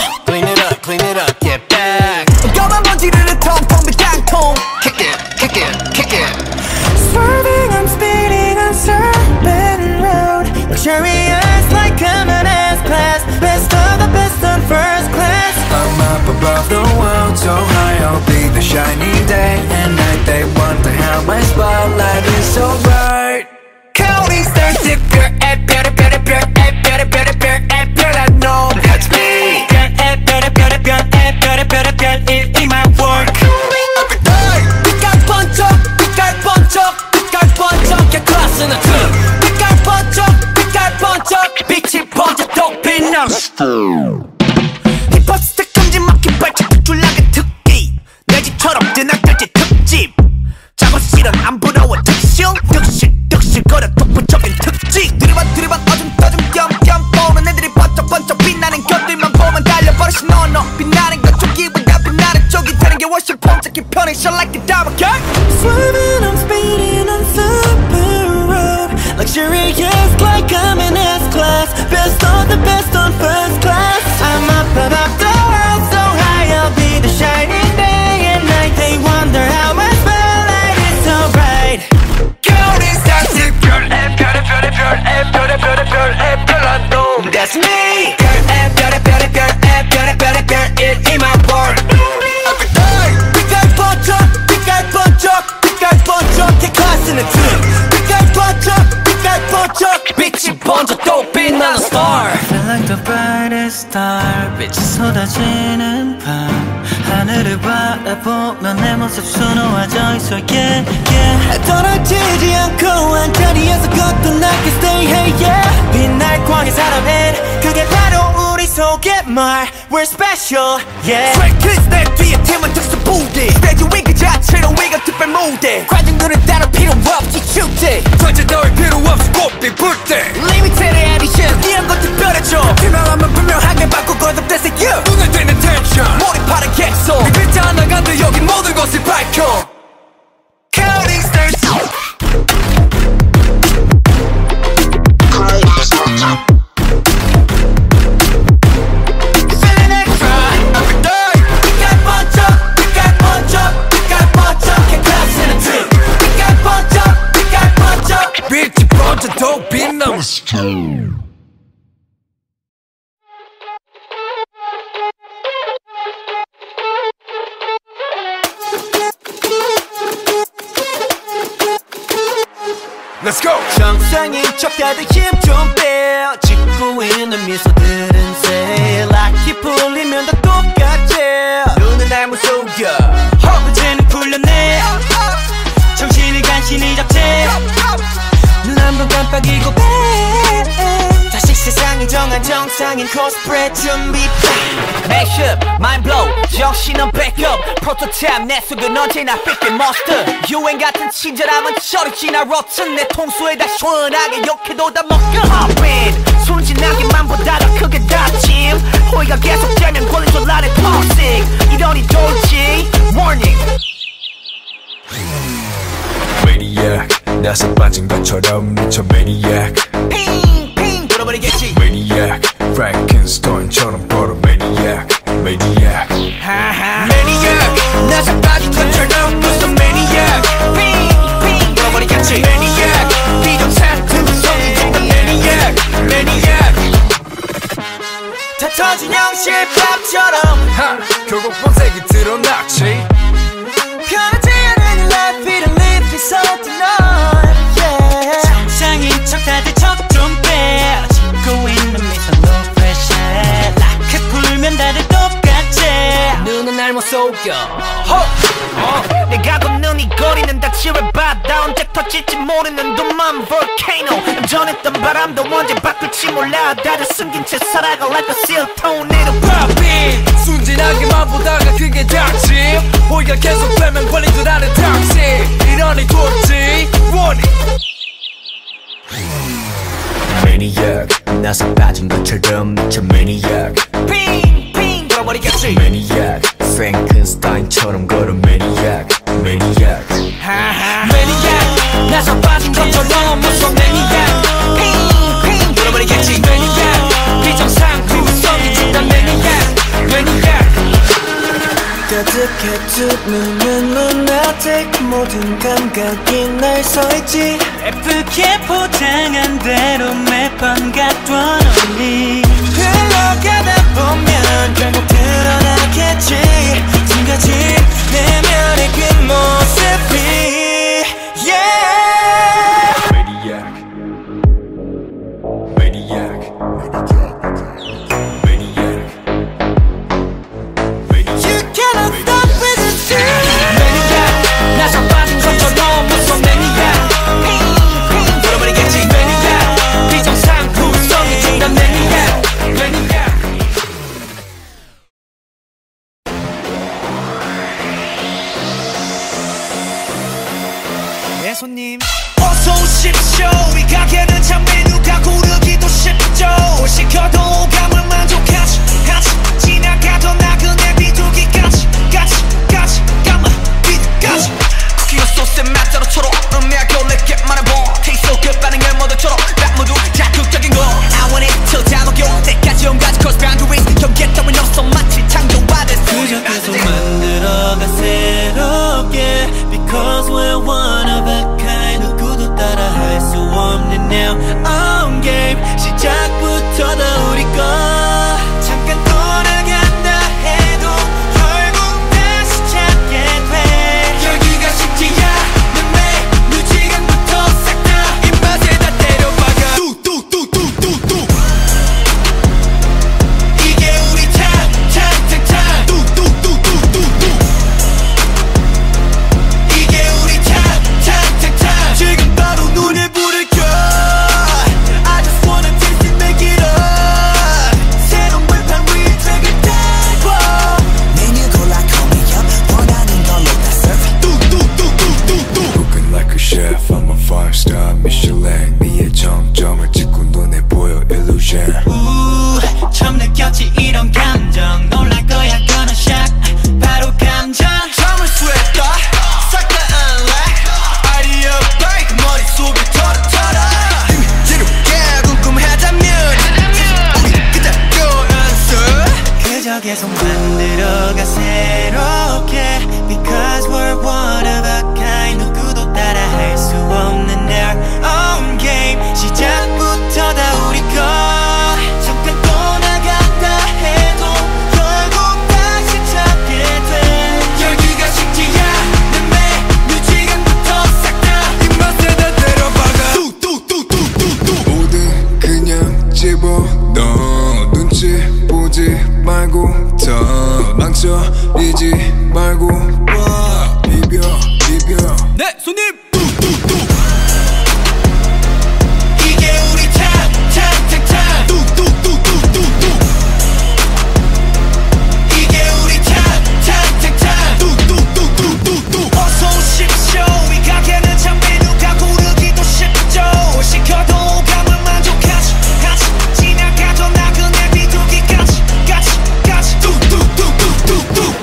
Clean it up, get back. 검은 먼지를 텅텅 빈 땅통 Kick it. Swerving, I'm speeding on Serpent Road Luxurious like I'm an S-Class. Best of the best on first class. I'm up above the world, so high I'll be the shiny day and night. They wonder how my spotlight is so bright. Counting stars 특별 별난 놈 That's me 별 in my work. 빛깔 번쩍 게 class는 빛깔 번쩍 빛이 번져 또 빛나 힙합 스택 금지 막힌 발짝 툭줄나게 특기 내 집처럼 뜨나떨지 특집 작업실은 안 부러워 특실 득실거려 독보적인 특징 들이반 어둠 겸 보는 애들이 번쩍 빛나는 것들만 보면 달려버릇이 너너 빛나는 것 쪽이보다 빛나는 쪽이 되는 게 훨씬 번쩍히 편해 Shine like a diamond girl Swerving, I'm speeding on Super Road. Luxurious like I'm in S-Class. Best of the best on first class. I'm up above the world, so high I'll be the shining day and night. They wonder how my spotlight is so bright. Counting stars 특별 별난 놈 That's me 별 in my world 빛깔 번쩍 게 class는 빛깔 번쩍 빛이 번져 또 빛나는 star Feel like the brightest star. 빛이 쏟아지는 밤. 하늘을 바라보면 내 모습 수놓아져 있어 yeah. 떨어지지 않고 한 자리에서 거듭나게 stay hey yeah. 빛날 광의 사람은 그게 바로 우리 속의 말 We're special yeah. Straight kids 내 뒤에 팀은 특수 부대 스테이지 위 그 자체로 위가 특별 무대 관중들은 따로 필요 없지 축제 전체 너의 필요 없이 꽃빛 불때 Limited edition 이런 것 특별해져 유명하면 분명하게 바꾸고 거듭대세 you 눈에 띄는 tension 몰입하는 객소 네 글자 하나 간들 여기 모든 것을 밝혀 Counting stars 빛이 번져 또 빛나 Let's go! 정상인 척 다들 힘 좀 빼. 짓고 있는 미소들은 say 락이 풀리면 다 똑같지. 눈은 날 무속여 허브제는 풀렸네. 정신을 간신히 잡지. 눈 한 번 깜빡이고 빼. 다시 세상을 정한 정상인 코스프레 준비 Mashup, mind blow, 정신은 backup Prototype, 내 속은 언제나 삐끗 monster 유행 같은 친절함은 저리 지나 rotten 내 통수에 다 시원하게 욕해도 다 먹여 Hop in, 순진하게만 보다가 크게 다짐 호의가 계속되면 권리존란의 toxic 이러니 돌지 Warning Maniac 나서 빠진 것처럼 미쳐 Maniac 핑핑 돌아버리겠지 Maniac Frankenstein처럼 걸어 Maniac Maniac Maniac 나서 빠진 것처럼 무슨 Maniac 빙빙 돌아버리겠지 Maniac 비정상투성이 된다 Maniac Maniac 다 터진 형실밥처럼 결국 본색이 드러났지 편하지 않은 life it live is all tonight yeah 정상인 척 다들 척좀 빼 짓고 있는 미소 no pressure 라켓 불면 다들 똑같지 눈은 날 못 속여 내가 걷는 이 거리는 다 칠해바다 언제 터질지 모르는 둠만 volcano 전했던 바람도 언제 바꿀지 몰라 다들 숨긴 채 살아가 like a seal tornado popping 순진하게만 보다가 그게 닥치 호의가 계속 되면 걸린 줄 아는 닥치 이러니 도지 원이 Maniac 나서 빠진 것처럼 미쳐 Maniac 빙빙 돌아버리겠지 Maniac 프랭켄스타인처럼 걸어 Maniac Maniac Maniac 나서 빠진 것처럼 무슨 Maniac 빙빙 돌아버리겠지 Maniac 비정상투성이 된다 Maniac Maniac 가득해 두 눈은 lunatic 모든 감각이 날 서있지 예쁘게 포장한 대로 매번 갖던 언니 흘러가다 보면 결국 드러나겠지 지금까지 내면의 그 모습이 yeah Maniac Maniac Maniac You cannot stop with the truth Maniac 나서 빠진 것처럼 무슨 Maniac 빙빙 돌아버리겠지 Maniac 비정상투성이 된다 Maniac Maniac 네 손님 어서 오십시오 이 가게는 참 메뉴가 고르기도 쉽죠 시켜도 오감을 만족하지 같이 지나가던 나그네 비둘기까지 같이 까만 비둘까지 쿠키와 소스의 맛자로처럼 음미하고 내게 말해봐 Taste so good 반응을 모두처럼 딱 모두 자극적인 거 I want it till 다 녹여 때까지 온가지 cross boundaries 경계 따윈 없어 마치 창조받은 그저 계속 만들어가 새롭게 Because we're one of a kind 누구도 따라 할 수 없는 now own game 시작부터 다 우리 거 잠깐 떠나간다 해도 결국 다시 찾게 돼 열기가 쉽지 않은 매 무지간부터 싹 다 입맛에 다 때려박아 뚜뚜뚜뚜뚜뚜 이게 우리 탕탕탕탕 뚜뚜뚜뚜뚜뚜 이게 우리 탕탕탕탕 지금 바로 눈에 불을 켜 I just wanna taste it make it up 새로운 불판 위에 책을 달고 메뉴 골라 call me up 원하는 걸로 다 serve 뚜뚜뚜뚜뚜뚜 Cooking like a chef I'm a 5-star Michelin 미의 정점을 찍고 눈에 보여 illusion 처음 느꼈지 이런 감정 놀랄 거야 gonna shock 바로 감정 잠을 쇠다 싹 다 unlock 아이디어 break 머릿속을 털어 지루게 궁금하다면 우리 그대로 answer 그저 계속 만들어가 새롭게 Because we're one of a kind 누구도 따라 할 수 없는 our own game 시작부터 다 우리 거 잠깐 떠나간다 해도 결국 다시 찾게 돼 열기가 식지 않는 매 뮤지간부터 싹 다 입맛에 다 때려박아 뚜뚜뚜뚜뚜뚜 모든 그냥 집어넣어 눈치 보지 말고 더 망설이지 말고 와 비벼 네 손님 뚜뚜뚜 이게 우리 탕탕탕탕 뚜뚜뚜뚜뚜뚜 이게 우리 탕탕탕탕 뚜뚜뚜뚜뚜뚜 어서 오십시오 이 가게는 참 메뉴가 고르기도 쉽죠 시켜도 오감을 만족하지 같이 지나가던 나그네 비둘기까지 같이 뚜뚜뚜뚜뚜뚜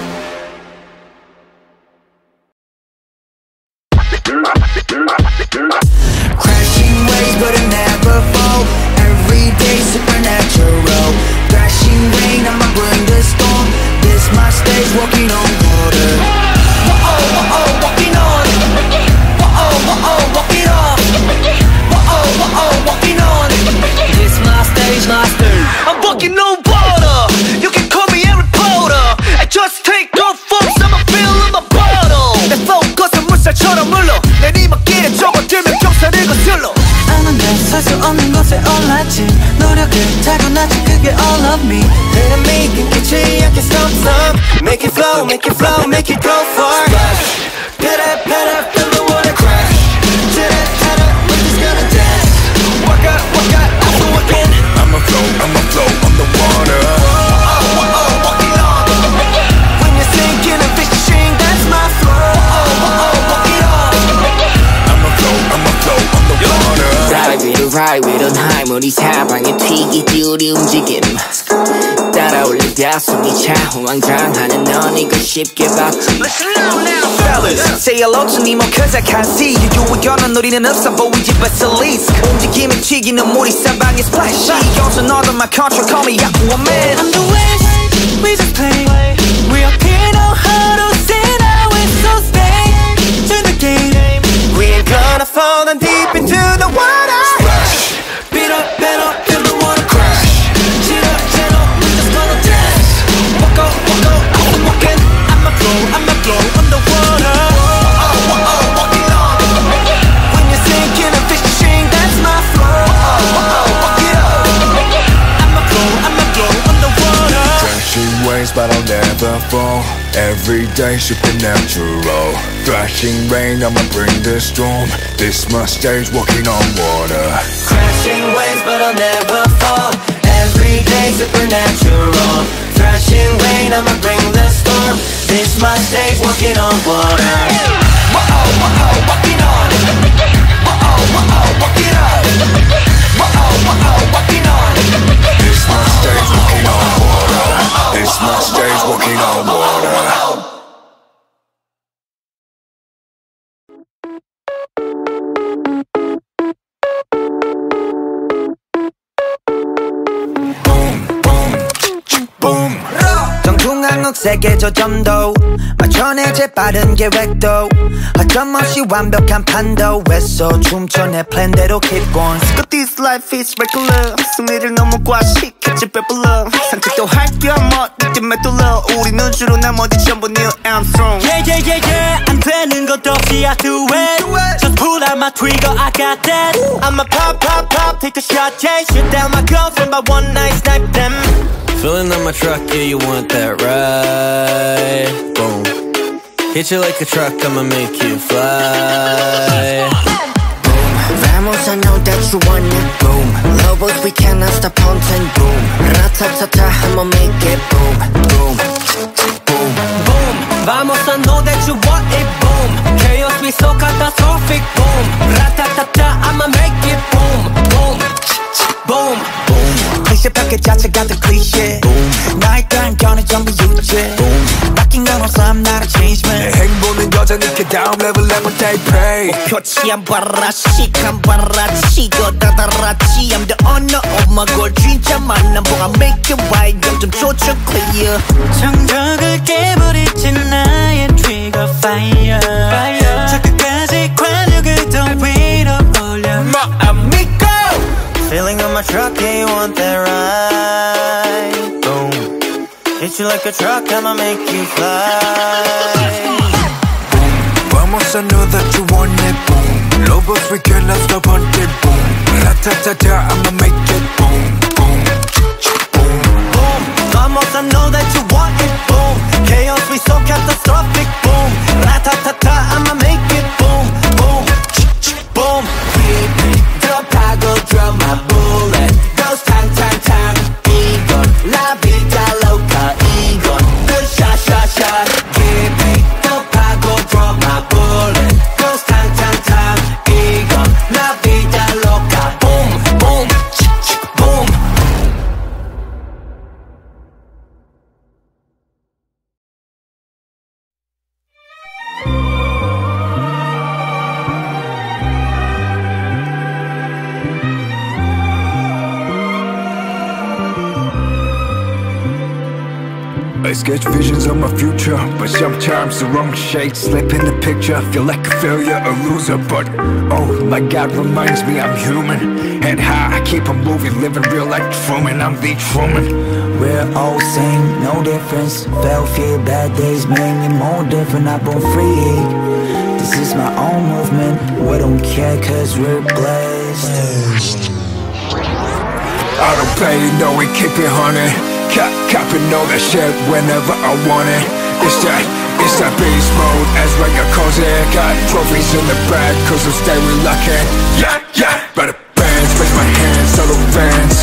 make it flow, make it flow, make it go far. Splash, pitter, pitter, feel the water crash. Chitter, chatter, we're just gonna dance. Walk out, also walking. I'ma flow on the water. Walk it on. When you're sinking and fishing, that's my flow. Walk it on. I'ma flow on the water. Ride with on high 우리 사방에 튀기지 우리 움직임 따라올리다 숨이 차 호황장하는 넌 이거 쉽게 봤지. Listen now, fellas, say hello to me more cause I can't see you. 유의견은 우리는 없어 보이지 but at least 움직임이 튀기는 물이 사방에 splash. 여기서 너도 my control call me Aquaman. I'm the West, we just play. We up here know how to sit out with so stay to the game. We ain't gonna fall down deep into the water. Splash, Beat up, feel the water crash. Chitter, chatter, we just gonna dance. Walk out, I'm walking. I'ma flow on the water. Walk it on. When you're sinking and fishing, that's my flow. Walk it up. I'ma flow on the water. crashing waves but I'll never fall. Every day supernatural. Thrashing rain, I'ma bring the storm. This mustache walking on water. Crashing waves but I'll never fall. Every day supernatural. Thrashing rain, I'ma bring the storm. This my stage walking on water. Walking on. Walk it up. Walking on. This mustache walking on water. This mustache walking on water. 정중앙국 세계 저점도 맞춰내 재빠른 계획도 허점없이 완벽한 판도에서 춤춰 내 플랜대로 keep going. But this life is regular. 승리를 너무 과식했지 배불러. 산책도 할 겸 어디쯤 메둘러. 우리는 주로 나머지 전부 Neil Armstrong. Yeah 안 되는 것 없이 I do it. Just pull out my trigger, I got that. I'ma pop, take a shot, yeah. Shoot down my girlfriend by one night, snipe them. Filling up my truck, yeah, you want that ride. Boom. Hit you like a truck, I'ma make you fly. Vamos, I know that you want it, boom. Lobos, we cannot stop hunting, boom. Ratatata, I'ma make it, boom, boom, boom, Boom, vamos, I know that you want it, boom. Chaos, we so catastrophic, boom. Ratatata, I'ma make it, boom, boom, boom, boom. 클리셰 파켓 자체가 더 클리셰. 나의 단견은 전부 유죄. 바뀐 건 없어, I'm not a change man. 내 행보는 여전히 그 다음 레벨에 못 대입해. 표치 안 봐라, 시간 봐라, 치고 다다라치. I'm the owner of my goal. 진짜 만남 보가 make it right. 0점 조절 clear. 정적을 깨버리지 나의 trigger fire. 저 끝까지 관역을 더 위로 올려. My amigo. Feeling on my truck, yeah, you want that ride. Boom. Hit you like a truck, I'ma make you fly. Vamos, I know that you want it, boom. Lobos, we cannot stop hunting, boom. Ratatata, I'ma make it, boom, boom, boom. Boom. Vamos, I know that you want it, boom. Chaos, we so catastrophic, boom. Ratatata, I'ma make it, boom, boom, boom. Drop, I go drop my bullet. Goes tang. Egon, la vida loca. Egon, good shot. Keep it. Drop, I go drop my bullet. Goes tang. Egon, la vida loca. Boom, boom, boom. I sketch visions of my future, but sometimes the wrong shade slip in the picture. Feel like a failure, a loser, but oh my God reminds me I'm human. Head high, I keep on moving, living real like Truman. I'm the Truman. We're all same, no difference. Fell fear, bad days made me more different. I've been free. This is my own movement. We don't care cause we're blessed. I don't play, no, we keep it honey. Copy, know that shit whenever I want it. It's that beast mode as Ranger calls it. Got trophies in the back cause I'm staying locking. Yeah, better bands, raise my hands, solo fans.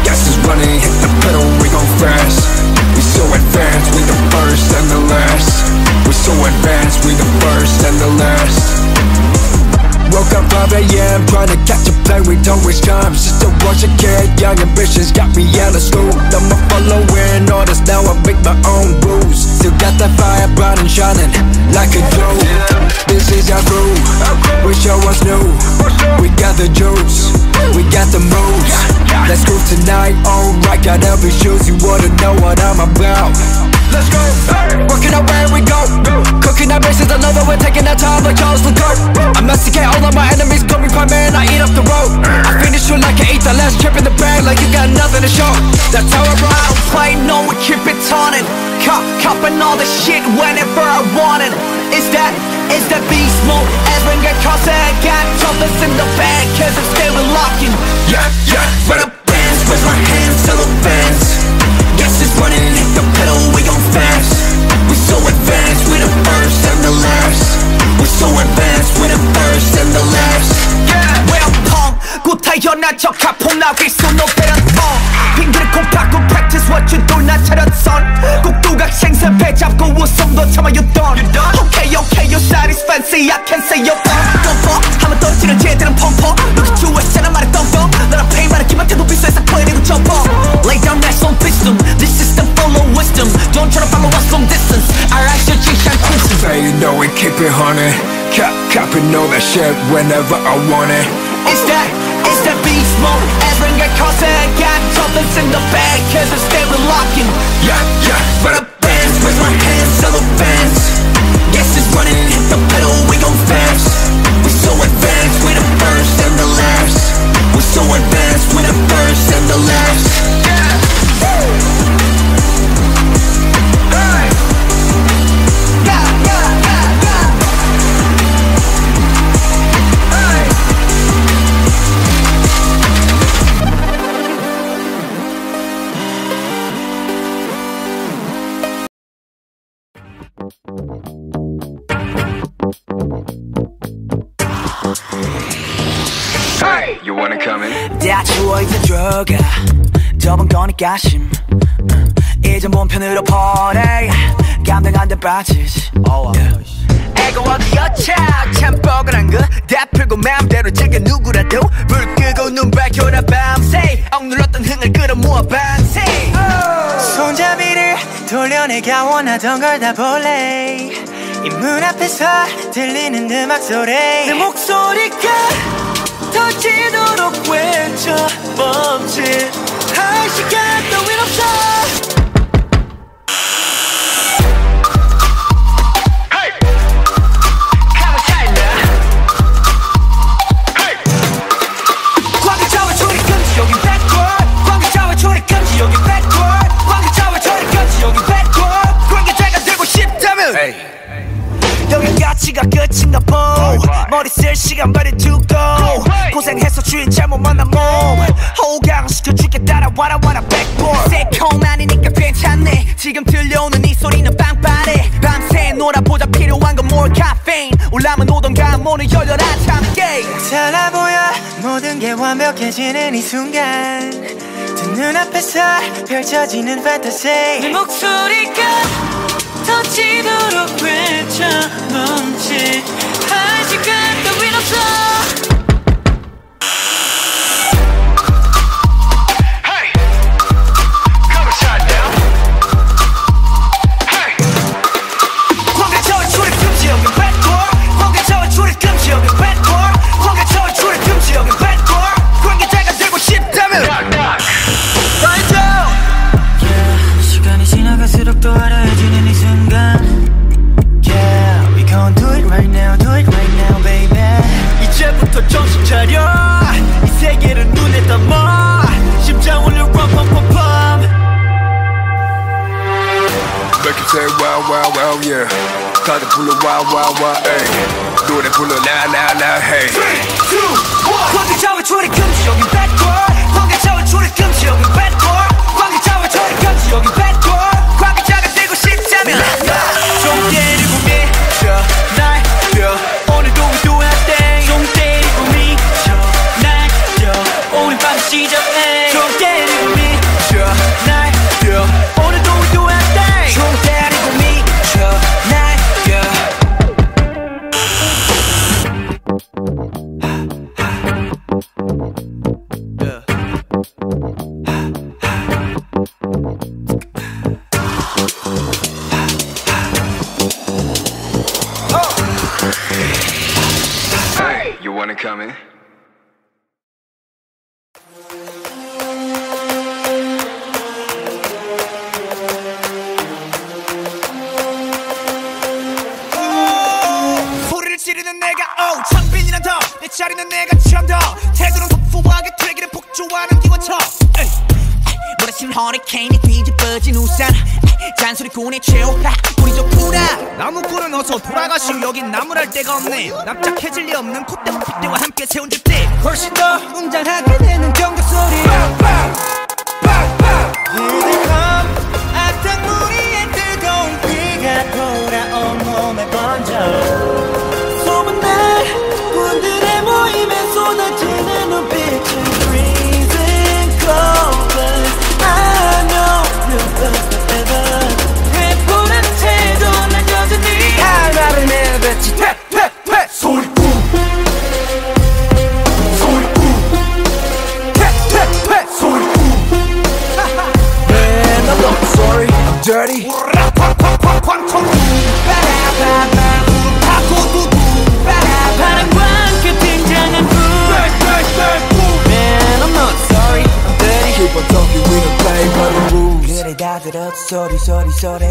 Gas is running, hit the pedal, we gon' fast. We so advanced, we the first and the last. We so advanced, we the first and the last. Woke up 5 AM, trying to catch a plane, we don't waste time. Just a rush of kid, young ambitions got me out of school. I'm a following orders, now I make my own rules. Still got that fire bright and shining like a jewel. This is our crew, we show us new. We got the juice, we got the moves. Let's go tonight, alright, got every shoes. You wanna know what I'm about? Let's go, working out where we go. Cooking our bases, I know that we're taking our time like Charles the Goat. I masticate all of my enemies, call me prime man, I eat up the road. I finish you like I ate the last trip in the bag, like you got nothing to show. That's how I roll. I don't play, no, we keep it turning. Copping all the shit whenever I want it. It's that beast mode. As when get cause I got troubles in the bag, cause I'm still locking. Yeah, run up bands, raise my hands, solo fans. Gas is running, hit the pedal, we gon' fast. We so advanced, we the first and the last. We so advanced, we the first and the last. Well, 곧 태어난 척 가폭 나길 수놓배란 핑계를 꼭 받고 practice what you do 나 차렸선 꼭두각 생선 배 잡고 웃음도 참아였던 Okay, your side is fancy, I can say you're 펑펑 하면 떨어지는 쟤들은 펑펑 Look at you, 했잖아 말했던 거 나랑 페이 많았기만 태도 비싸서 거리고 접어 Lay down that song wisdom This system full of wisdom Don't try to follow us from distance 알아서 지시한 quizzes Say you know we keep it honey. Copping all that shit whenever I want it. It's that beast mode. As when get caught, I got troubles in the bag, cause I'm still locking. Yeah, run up bands, raise my hands, solo fans. Gas is running, hit the pedal, we gon' fast. We so advanced, we the first and the last. We so advanced, we the first and the last. Hey, you wanna come in? 다 추워 이제 들어가 저번 거니까 심 이제 몸 편으로 보내 감당 안 돼 빠지지 애고 어디였자 참 뻐근한 거 다 풀고 마음대로 즐겨 누구라도 불 끄고 눈 밝혀라 밤새 억눌렀던 흥을 끌어모아 밤새 손잡이를 돌려내가 원하던 걸 다 볼래 이 문 앞에서 들리는 음악 소리 내 목소리가 터지도록 외쳐 멈칫할 시간 따윈 없어 가치가 끝인가 보 머리 쓸 시간 버려두고 고생해서 주인 잘못 만난 몸 호강시켜줄게 따라와라 backboard 새콤아니니까 괜찮네 지금 들려오는 이 소리는 빵빠레 밤새 놀아보자 필요한 건 more caffeine 올라면 오던가 문을 열려라 참게 달라 보여 모든 게 완벽해지는 이 순간 두 눈앞에서 펼쳐지는 판타지 내 목소리가 터지도록 외쳐 멈칫할 시간 따윈 없어 Hey, come and shut down. Hey, 광가차와 출입 금지 여긴 backboard 광가차와 출입 금지 여긴 backboard 광가차와 출입 금지 여긴 backboard 관계자가 되고 싶다면 Find out 시간이 지나갈수록 또 알아해지는 이 순간 Yeah, we gon' do it right now, baby 이제부터 정신 차려 이 세계를 눈에 담아 심장 울려 럼펌펌펌 make it say wow, wow, wow, yeah. 가득 불러 wow, wow, wow, ay. 노래 불러 now, now, now, hey. 3, 2, 1 관계자와 출입 금지 여긴 backboard 관계자와 출입 금지 여긴 backboard 관계자와 출입 금지 여긴 backboard 관계자가 되고 싶다면 wanna come in? 소리를 지르는 내가 창빈이란 더내 자리는 내가 처음더 태도는 터프하게 되기를 폭주하는 기관총 몰아치는 허리케인이 뒤집어진 우산 잔소리꾼의 최후 우리 좋구나 나무꾼은 어서 돌아가시오 여긴 나무랄 데가 없네 납작해질 리 없는 콧대와 핏대와 함께 세운 집들 훨씬 더 웅장하게 되는 경적 소리 Here they come 악당무리의 뜨거운 피가 돌아온 몸에 번져 소문난 군들의 모임에 쏟아지는 눈빛은 freezing cold but I know you'll last forever 해보라는 태도 난 여전히 할 말을 내뱉지 퇴퇴퇴 소리꾼 소리꾼 퇴퇴퇴 소리꾼 Man, I'm not sorry, I'm dirty. 쾅쾅쾅쾅쾅 바람과 함께 등장한 불 Man, I'm not sorry, I'm dirty Keep on talking, we don't play by the rules. 그래 다 들었어 소리 소리 소리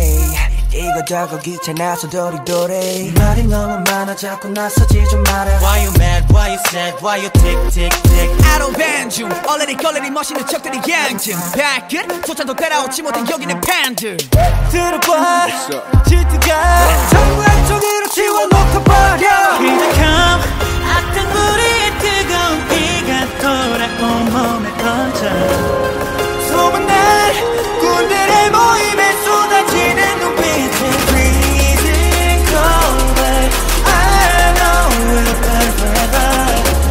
이거저거 귀찮아서 도리도리 말이 너무 많아 자꾸 나서지 좀 마라 Why you mad, why you sad, why you tick tick tick 아로 밴중 얼레리 걸레리 멋있는 척들이 양증 발끝 소찬도 따라오지 못한 여기는 팬들 들어봐 질투가 전부 한쪽으로 지워놓고 버려 Here they come 악당무리의 뜨거운 피가 돌아온 몸에 번져 소문난 군들의 모임에 쏟아지는 눈빛은 freezing cold but I know we'll burn forever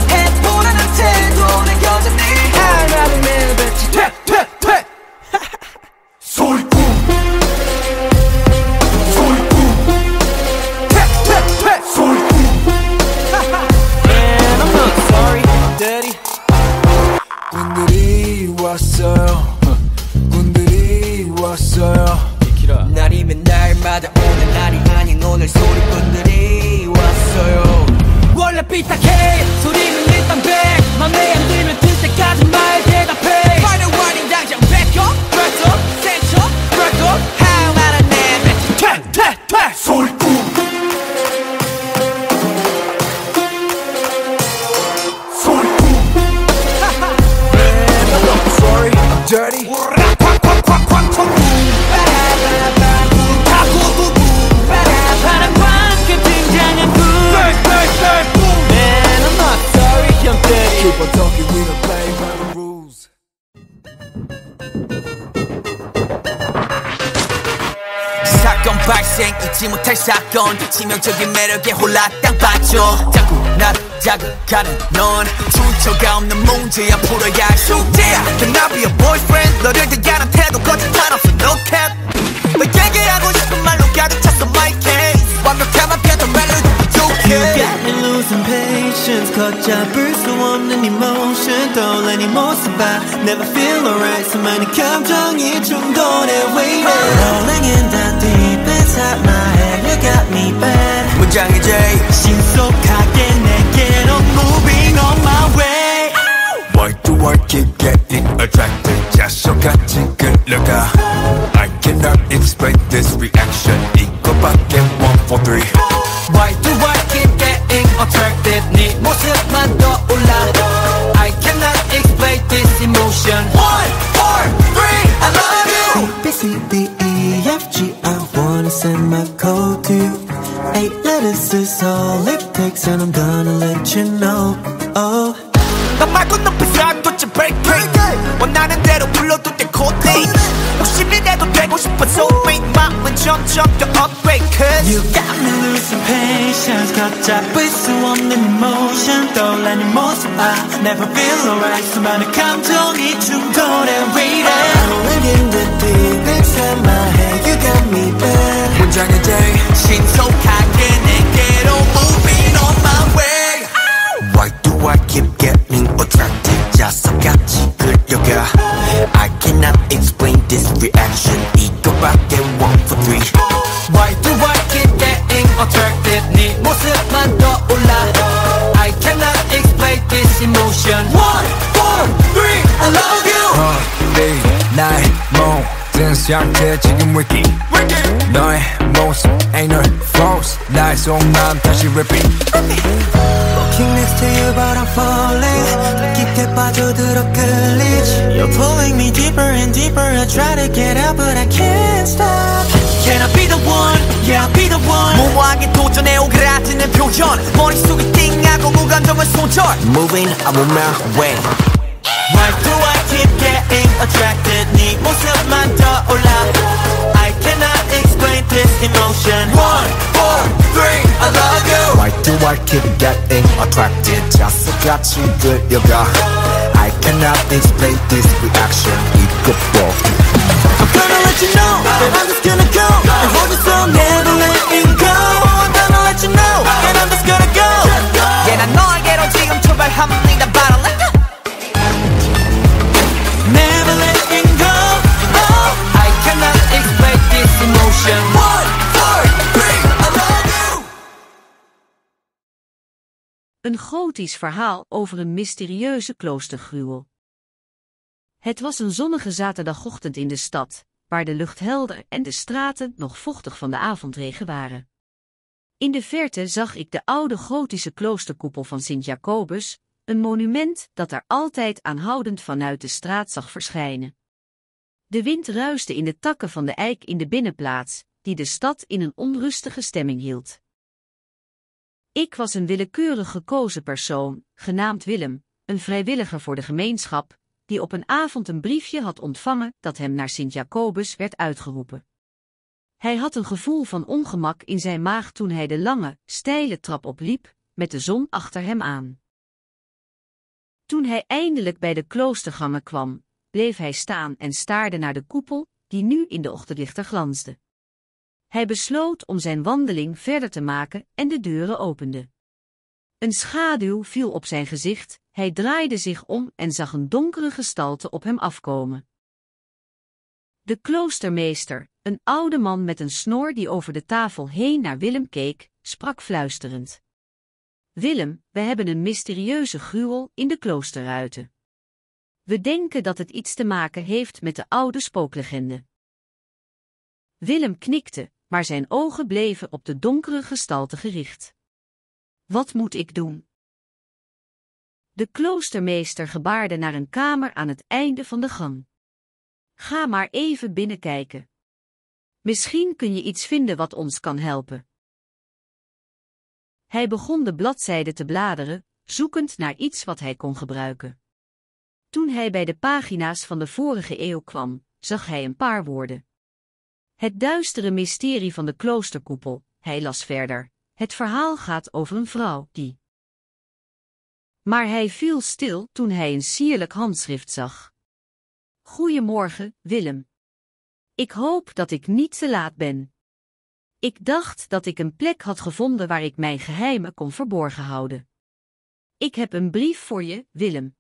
해보라는 태도는 여전히 할 말을 내뱉지 퇴퇴퇴 소리꾼 소리꾼 퇴퇴퇴 소리꾼 Man, I'm not sorry, I'm dirty 군들이 왔어요. 군들이 왔어요. 날이면 날마다 오는 날이 아닌 오늘 소리꾼들이 왔어요 원래 삐딱해 소리는 일단 백 맘에 안 들면 들 때까지 말 대답해 Final warning 당장 back up Back up, stand up, back up 할 말은 내뱉지 퇴퇴퇴 소리꾼 소리꾼 Man, I'm not sorry, I'm dirty. 바람과 함께 등장한 불 Man, I'm not sorry, I'm dirty Keep on talking, we don't play by the rules. 사건 발생 잊지 못할 사건 치명적인 매력에 홀라 땅 빠져 자꾸 나를 자극하는 넌 출처가 없는 문제야 풀어야 할 숙제야 Can I be a boyfriend 너를 대하는 태도 거짓말 없어 no cap 너 얘기하고 싶은 말로 가득 찼어 my case 완벽한 편한 멜로디 You 부족해 got me losing patience 걷잡을 수 없는 emotion 떠올린 이 모습 봐 Never feel alright 수많은 감정이 충돌해 waiting Rolling in the deep inside my head You got me bad 문장이 제일 신속하게 내게로 moving on my way Why do I keep getting attracted? 자석같이 끌려가 I cannot explain this reaction 이거밖에 1, 4, 3 Why do I keep getting attracted 네 모습만 떠올라 I cannot explain this emotion 1, 4, 3 I love you A, B, C, D, E, F, G I wanna send my code to you 8 letters is all it takes and I'm gonna let you know Oh 너 말고 높이서 도대체 break 원하는 대로 불러도 돼 코디 욕심이 내도 되고 싶어서 make 마음은 점점 더 upgrade Cause You got me losing patience 걷잡을 수 없는 emotion 떠올라는 모습 I never feel alright 수많은 감정이 충돌해 waiting Rolling in the deep inside my head You got me bad 문장의 J 신속하게 내게로 moving on my way Why do I keep getting attracted 자석같이 끌려가 I cannot explain this reaction 이거밖에 1, 4, 3 Why do I keep getting attracted 네 모습만 떠올라 I cannot 시작돼 지금 wiki 너의 모습 ain't no false 나의 속마음 다시 repeat Walking next to you but I'm falling 깊게 빠져들어 끌리지 You're pulling me deeper and deeper I try to get out but I can't stop Can I be the one? Yeah I'll be the one 무모하게 도전해 오그라드는 표현 머릿속이 띵하고 무감정은 손절 Moving I'm on my way Why do I keep getting attracted 네 모습만 떠올라 I cannot explain this emotion 1, 4, 3 I love you Why do I keep getting attracted 자석같이 끌려가 I cannot explain this reaction 이거 뭐 I'm gonna let you know that I'm just gonna go and hold you so never letting go I'm gonna let you know that I'm just gonna go Yeah 난 너에게로 지금 출발합니다 바로 let go Never letting go oh I cannot explain this emotion 1, 4, 3 I love you Een gotisch verhaal over een mysterieuze kloostergruwel. Het was een zonnige zaterdagochtend in de stad, waar de lucht helder en de straten nog vochtig van de avondregen waren. In de verte zag ik de oude gotische kloosterkoepel van Sint-Jacobus, een monument dat er altijd aanhoudend vanuit de straat zag verschijnen. De wind ruiste in de takken van de eik in de binnenplaats, die de stad in een onrustige stemming hield. Ik was een willekeurig gekozen persoon, genaamd Willem, een vrijwilliger voor de gemeenschap, die op een avond een briefje had ontvangen dat hem naar Sint-Jacobus werd uitgeroepen. Hij had een gevoel van ongemak in zijn maag toen hij de lange, steile trap opliep, met de zon achter hem aan. Toen hij eindelijk bij de kloostergangen kwam, bleef hij staan en staarde naar de koepel, die nu in de ochtendlichter glansde. Hij besloot om zijn wandeling verder te maken en de deuren opende. Een schaduw viel op zijn gezicht, hij draaide zich om en zag een donkere gestalte op hem afkomen. De kloostermeester, een oude man met een snor die over de tafel heen naar Willem keek, sprak fluisterend. Willem, we hebben een mysterieuze gruwel in de kloosterruiten. We denken dat het iets te maken heeft met de oude spooklegende. Willem knikte, maar zijn ogen bleven op de donkere gestalte gericht. Wat moet ik doen? De kloostermeester gebaarde naar een kamer aan het einde van de gang. Ga maar even binnenkijken. Misschien kun je iets vinden wat ons kan helpen. Hij begon de bladzijden te bladeren, zoekend naar iets wat hij kon gebruiken. Toen hij bij de pagina's van de vorige eeuw kwam, zag hij een paar woorden. Het duistere mysterie van de kloosterkoepel, hij las verder. Het verhaal gaat over een vrouw die... Maar hij viel stil toen hij een sierlijk handschrift zag. Goedemorgen, Willem. Ik hoop dat ik niet te laat ben. Ik dacht dat ik een plek had gevonden waar ik mijn geheimen kon verborgen houden. Ik heb een brief voor je, Willem.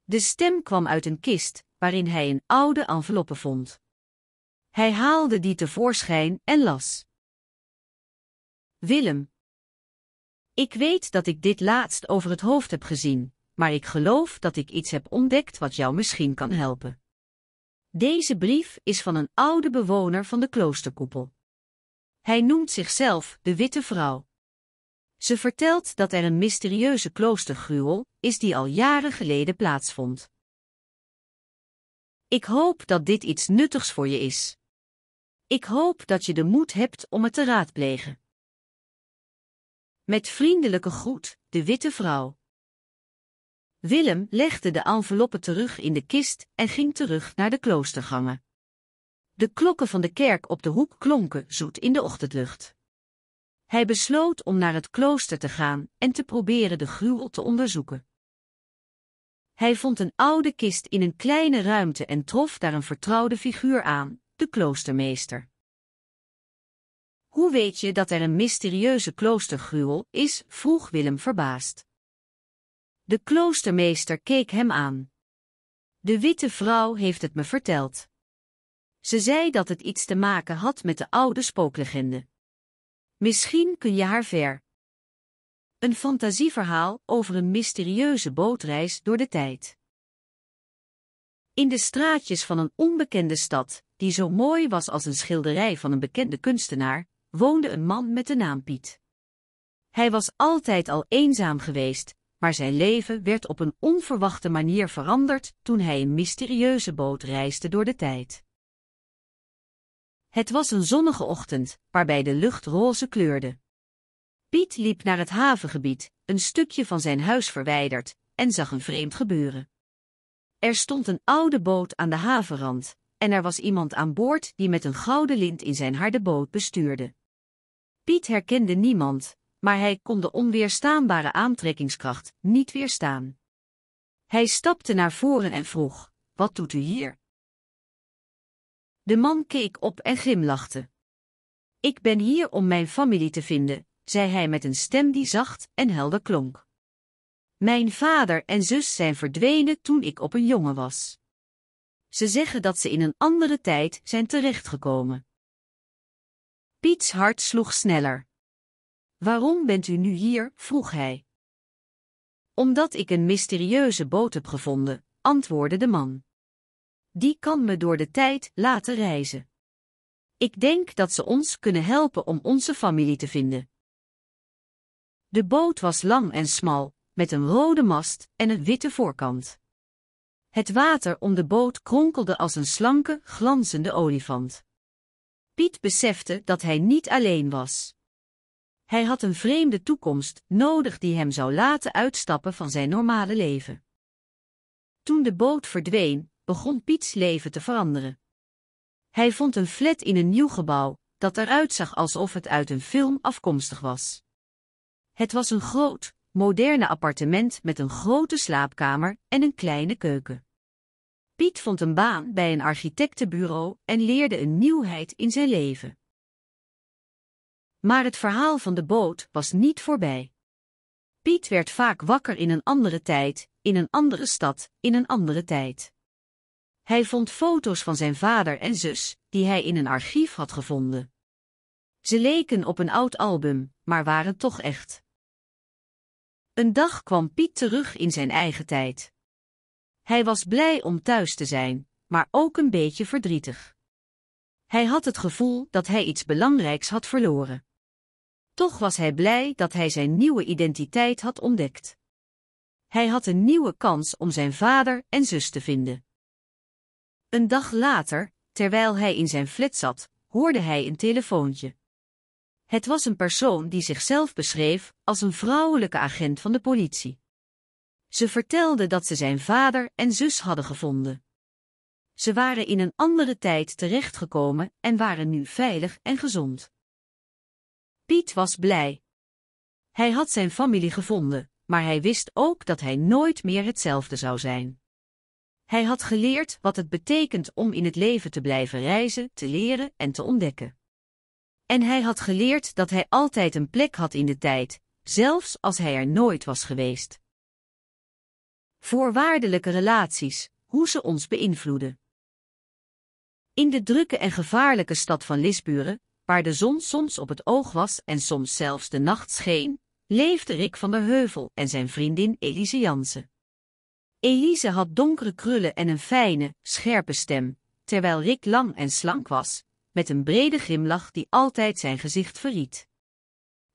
De stem kwam uit een kist, waarin hij een oude enveloppe vond. Hij haalde die tevoorschijn en las. Willem. Ik weet dat ik dit laatst over het hoofd heb gezien, maar ik geloof dat ik iets heb ontdekt wat jou misschien kan helpen. Deze brief is van een oude bewoner van de kloosterkoepel. Hij noemt zichzelf de Witte Vrouw. Ze vertelt dat er een mysterieuze kloostergruwel is die al jaren geleden plaatsvond. Ik hoop dat dit iets nuttigs voor je is. Ik hoop dat je de moed hebt om het te raadplegen. Met vriendelijke groet, de Witte Vrouw. Willem legde de enveloppe terug in de kist en ging terug naar de kloostergangen. De klokken van de kerk op de hoek klonken zoet in de ochtendlucht. Hij besloot om naar het klooster te gaan en te proberen de gruwel te onderzoeken. Hij vond een oude kist in een kleine ruimte en trof daar een vertrouwde figuur aan, de kloostermeester. Hoe weet je dat er een mysterieuze kloostergruwel is? Vroeg Willem verbaasd. De kloostermeester keek hem aan. De Witte Vrouw heeft het me verteld. Ze zei dat het iets te maken had met de oude spooklegende. Misschien kun je haar ver. Een fantasieverhaal over een mysterieuze bootreis door de tijd. In de straatjes van een onbekende stad, die zo mooi was als een schilderij van een bekende kunstenaar, woonde een man met de naam Piet. Hij was altijd al eenzaam geweest, maar zijn leven werd op een onverwachte manier veranderd toen hij een mysterieuze boot reisde door de tijd. Het was een zonnige ochtend, waarbij de lucht roze kleurde. Piet liep naar het havengebied, een stukje van zijn huis verwijderd, en zag een vreemd gebeuren. Er stond een oude boot aan de havenrand, en er was iemand aan boord die met een gouden lint in zijn haar de boot bestuurde. Piet herkende niemand, maar hij kon de onweerstaanbare aantrekkingskracht niet weerstaan. Hij stapte naar voren en vroeg: "Wat doet u hier?" De man keek op en glimlachte. "Ik ben hier om mijn familie te vinden," zei hij met een stem die zacht en helder klonk. "Mijn vader en zus zijn verdwenen toen ik op een jongen was. Ze zeggen dat ze in een andere tijd zijn terechtgekomen." Piets hart sloeg sneller. "Waarom bent u nu hier?" vroeg hij. "Omdat ik een mysterieuze boot heb gevonden," antwoordde de man. "Die kan me door de tijd laten reizen. Ik denk dat ze ons kunnen helpen om onze familie te vinden." De boot was lang en smal, met een rode mast en een witte voorkant. Het water om de boot kronkelde als een slanke, glanzende olifant. Piet besefte dat hij niet alleen was. Hij had een vreemde toekomst nodig die hem zou laten uitstappen van zijn normale leven. Toen de boot verdween, begon Piets leven te veranderen. Hij vond een flat in een nieuw gebouw, dat eruit zag alsof het uit een film afkomstig was. Het was een groot, moderne appartement met een grote slaapkamer en een kleine keuken. Piet vond een baan bij een architectenbureau en leerde een nieuwheid in zijn leven. Maar het verhaal van de boot was niet voorbij. Piet werd vaak wakker in een andere tijd, in een andere stad, in een andere tijd. Hij vond foto's van zijn vader en zus, die hij in een archief had gevonden. Ze leken op een oud album, maar waren toch echt. Een dag kwam Piet terug in zijn eigen tijd. Hij was blij om thuis te zijn, maar ook een beetje verdrietig. Hij had het gevoel dat hij iets belangrijks had verloren. Toch was hij blij dat hij zijn nieuwe identiteit had ontdekt. Hij had een nieuwe kans om zijn vader en zus te vinden. Een dag later, terwijl hij in zijn flat zat, hoorde hij een telefoontje. Het was een persoon die zichzelf beschreef als een vrouwelijke agent van de politie. Ze vertelde dat ze zijn vader en zus hadden gevonden. Ze waren in een andere tijd terechtgekomen en waren nu veilig en gezond. Piet was blij. Hij had zijn familie gevonden, maar hij wist ook dat hij nooit meer hetzelfde zou zijn. Hij had geleerd wat het betekent om in het leven te blijven reizen, te leren en te ontdekken. En hij had geleerd dat hij altijd een plek had in de tijd, zelfs als hij er nooit was geweest. Voorwaardelijke relaties, hoe ze ons beïnvloeden. In de drukke en gevaarlijke stad van Lisburen, waar de zon soms op het oog was en soms zelfs de nacht scheen, leefde Rick van der Heuvel en zijn vriendin Elise Jansen. Elise had donkere krullen en een fijne, scherpe stem, terwijl Rick lang en slank was, met een brede glimlach die altijd zijn gezicht verried.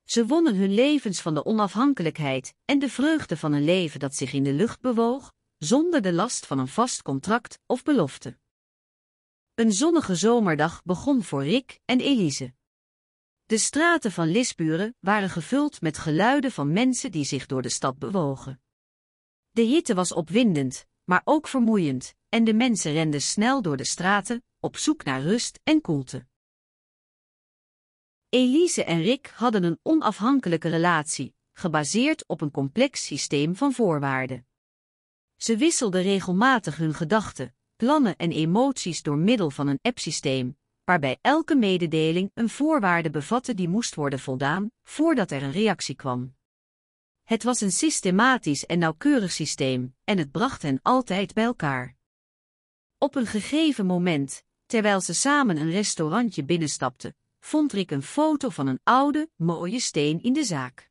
Ze wonnen hun levens van de onafhankelijkheid en de vreugde van een leven dat zich in de lucht bewoog, zonder de last van een vast contract of belofte. Een zonnige zomerdag begon voor Rick en Elise. De straten van Lisburen waren gevuld met geluiden van mensen die zich door de stad bewogen. De hitte was opwindend, maar ook vermoeiend, en de mensen renden snel door de straten, op zoek naar rust en koelte. Elise en Rick hadden een onafhankelijke relatie, gebaseerd op een complex systeem van voorwaarden. Ze wisselden regelmatig hun gedachten, plannen en emoties door middel van een appsysteem, waarbij elke mededeling een voorwaarde bevatte die moest worden voldaan, voordat er een reactie kwam. Het was een systematisch en nauwkeurig systeem, en het bracht hen altijd bij elkaar. Op een gegeven moment, terwijl ze samen een restaurantje binnenstapten, vond Rick een foto van een oude, mooie steen in de zaak.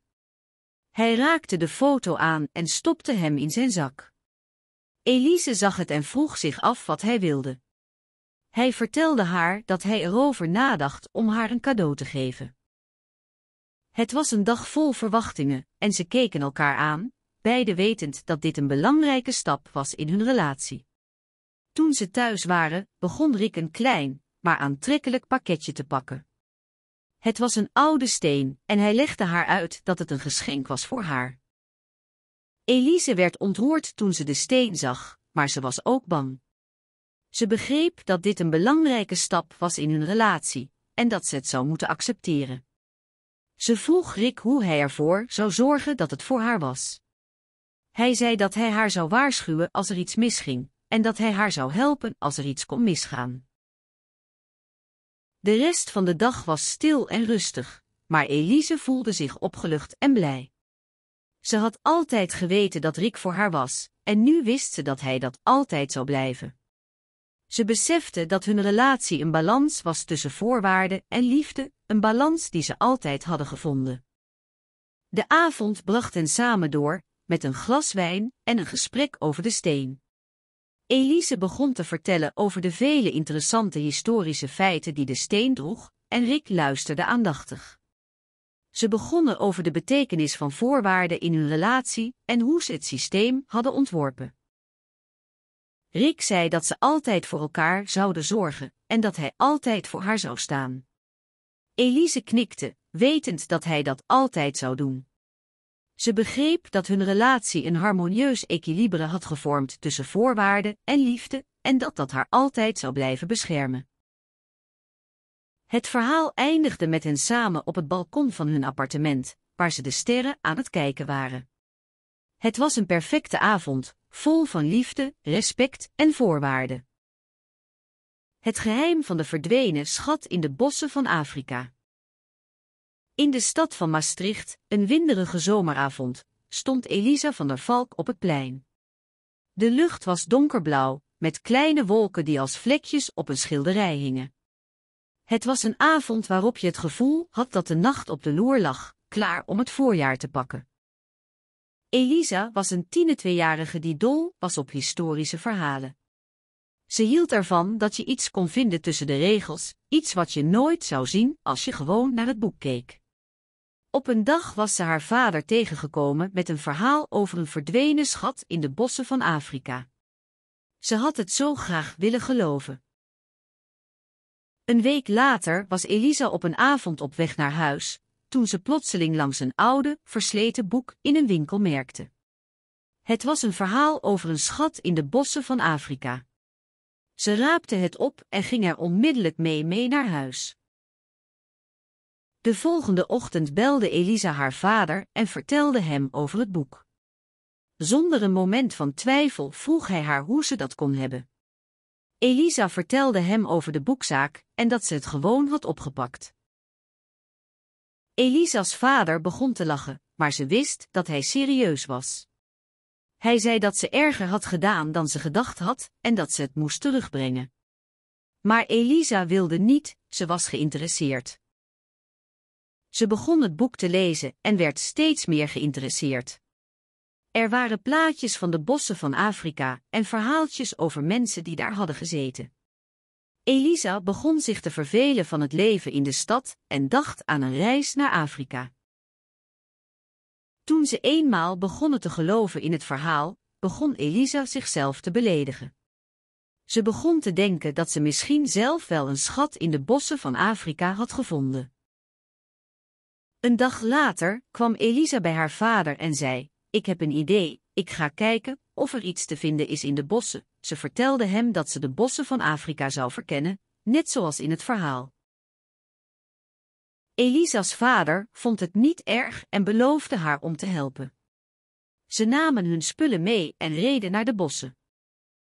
Hij raakte de foto aan en stopte hem in zijn zak. Elise zag het en vroeg zich af wat hij wilde. Hij vertelde haar dat hij erover nadacht om haar een cadeau te geven. Het was een dag vol verwachtingen en ze keken elkaar aan, beide wetend dat dit een belangrijke stap was in hun relatie. Toen ze thuis waren, begon Rick een klein, maar aantrekkelijk pakketje te pakken. Het was een oude steen en hij legde haar uit dat het een geschenk was voor haar. Elise werd ontroerd toen ze de steen zag, maar ze was ook bang. Ze begreep dat dit een belangrijke stap was in hun relatie en dat ze het zou moeten accepteren. Ze vroeg Rick hoe hij ervoor zou zorgen dat het voor haar was. Hij zei dat hij haar zou waarschuwen als er iets misging en dat hij haar zou helpen als er iets kon misgaan. De rest van de dag was stil en rustig, maar Elise voelde zich opgelucht en blij. Ze had altijd geweten dat Rick voor haar was, en nu wist ze dat hij dat altijd zou blijven. Ze besefte dat hun relatie een balans was tussen voorwaarden en liefde, een balans die ze altijd hadden gevonden. De avond bracht hen samen door, met een glas wijn en een gesprek over de steen. Elise begon te vertellen over de vele interessante historische feiten die de steen droeg, en Rick luisterde aandachtig. Ze begonnen over de betekenis van voorwaarden in hun relatie en hoe ze het systeem hadden ontworpen. Rick zei dat ze altijd voor elkaar zouden zorgen en dat hij altijd voor haar zou staan. Elise knikte, wetend dat hij dat altijd zou doen. Ze begreep dat hun relatie een harmonieus equilibre had gevormd tussen voorwaarden en liefde en dat dat haar altijd zou blijven beschermen. Het verhaal eindigde met hen samen op het balkon van hun appartement, waar ze de sterren aan het kijken waren. Het was een perfecte avond, vol van liefde, respect en voorwaarden. Het geheim van de verdwenen schat in de bossen van Afrika. In de stad van Maastricht, een winderige zomeravond, stond Elisa van der Valk op het plein. De lucht was donkerblauw, met kleine wolken die als vlekjes op een schilderij hingen. Het was een avond waarop je het gevoel had dat de nacht op de loer lag, klaar om het voorjaar te pakken. Elisa was een tienertweejarige die dol was op historische verhalen. Ze hield ervan dat je iets kon vinden tussen de regels, iets wat je nooit zou zien als je gewoon naar het boek keek. Op een dag was ze haar vader tegengekomen met een verhaal over een verdwenen schat in de bossen van Afrika. Ze had het zo graag willen geloven. Een week later was Elisa op een avond op weg naar huis, toen ze plotseling langs een oude, versleten boek in een winkel merkte. Het was een verhaal over een schat in de bossen van Afrika. Ze raapte het op en ging er onmiddellijk mee naar huis. De volgende ochtend belde Elisa haar vader en vertelde hem over het boek. Zonder een moment van twijfel vroeg hij haar hoe ze dat kon hebben. Elisa vertelde hem over de boekzaak en dat ze het gewoon had opgepakt. Elisa's vader begon te lachen, maar ze wist dat hij serieus was. Hij zei dat ze erger had gedaan dan ze gedacht had en dat ze het moest terugbrengen. Maar Elisa wilde niet, ze was geïnteresseerd. Ze begon het boek te lezen en werd steeds meer geïnteresseerd. Er waren plaatjes van de bossen van Afrika en verhaaltjes over mensen die daar hadden gezeten. Elisa begon zich te vervelen van het leven in de stad en dacht aan een reis naar Afrika. Toen ze eenmaal begonnen te geloven in het verhaal, begon Elisa zichzelf te beledigen. Ze begon te denken dat ze misschien zelf wel een schat in de bossen van Afrika had gevonden. Een dag later kwam Elisa bij haar vader en zei: "Ik heb een idee, ik ga kijken of er iets te vinden is in de bossen." Ze vertelde hem dat ze de bossen van Afrika zou verkennen, net zoals in het verhaal. Elisa's vader vond het niet erg en beloofde haar om te helpen. Ze namen hun spullen mee en reden naar de bossen.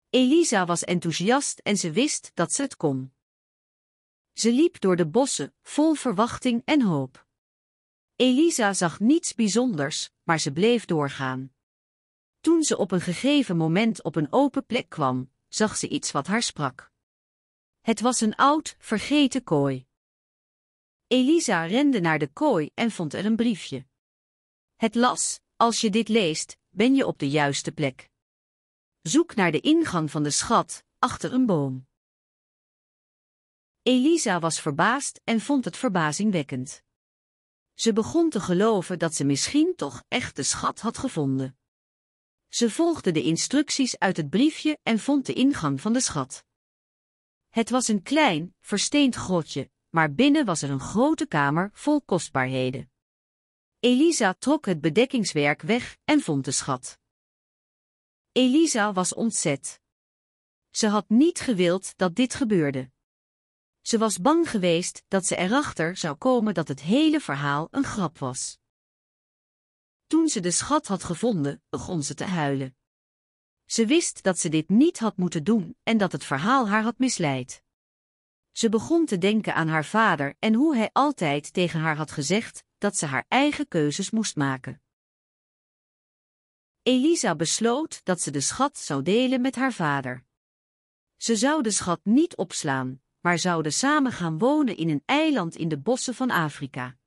Elisa was enthousiast en ze wist dat ze het kon. Ze liep door de bossen, vol verwachting en hoop. Elisa zag niets bijzonders, maar ze bleef doorgaan. Toen ze op een gegeven moment op een open plek kwam, zag ze iets wat haar sprak. Het was een oud, vergeten kooi. Elisa rende naar de kooi en vond er een briefje. Het las: "Als je dit leest, ben je op de juiste plek. Zoek naar de ingang van de schat, achter een boom." Elisa was verbaasd en vond het verbazingwekkend. Ze begon te geloven dat ze misschien toch echt de schat had gevonden. Ze volgde de instructies uit het briefje en vond de ingang van de schat. Het was een klein, versteend grotje, maar binnen was er een grote kamer vol kostbaarheden. Elisa trok het bedekkingswerk weg en vond de schat. Elisa was ontzet. Ze had niet gewild dat dit gebeurde. Ze was bang geweest dat ze erachter zou komen dat het hele verhaal een grap was. Toen ze de schat had gevonden, begon ze te huilen. Ze wist dat ze dit niet had moeten doen en dat het verhaal haar had misleid. Ze begon te denken aan haar vader en hoe hij altijd tegen haar had gezegd dat ze haar eigen keuzes moest maken. Elisa besloot dat ze de schat zou delen met haar vader. Ze zou de schat niet opslaan, maar zouden samen gaan wonen in een eiland in de bossen van Afrika.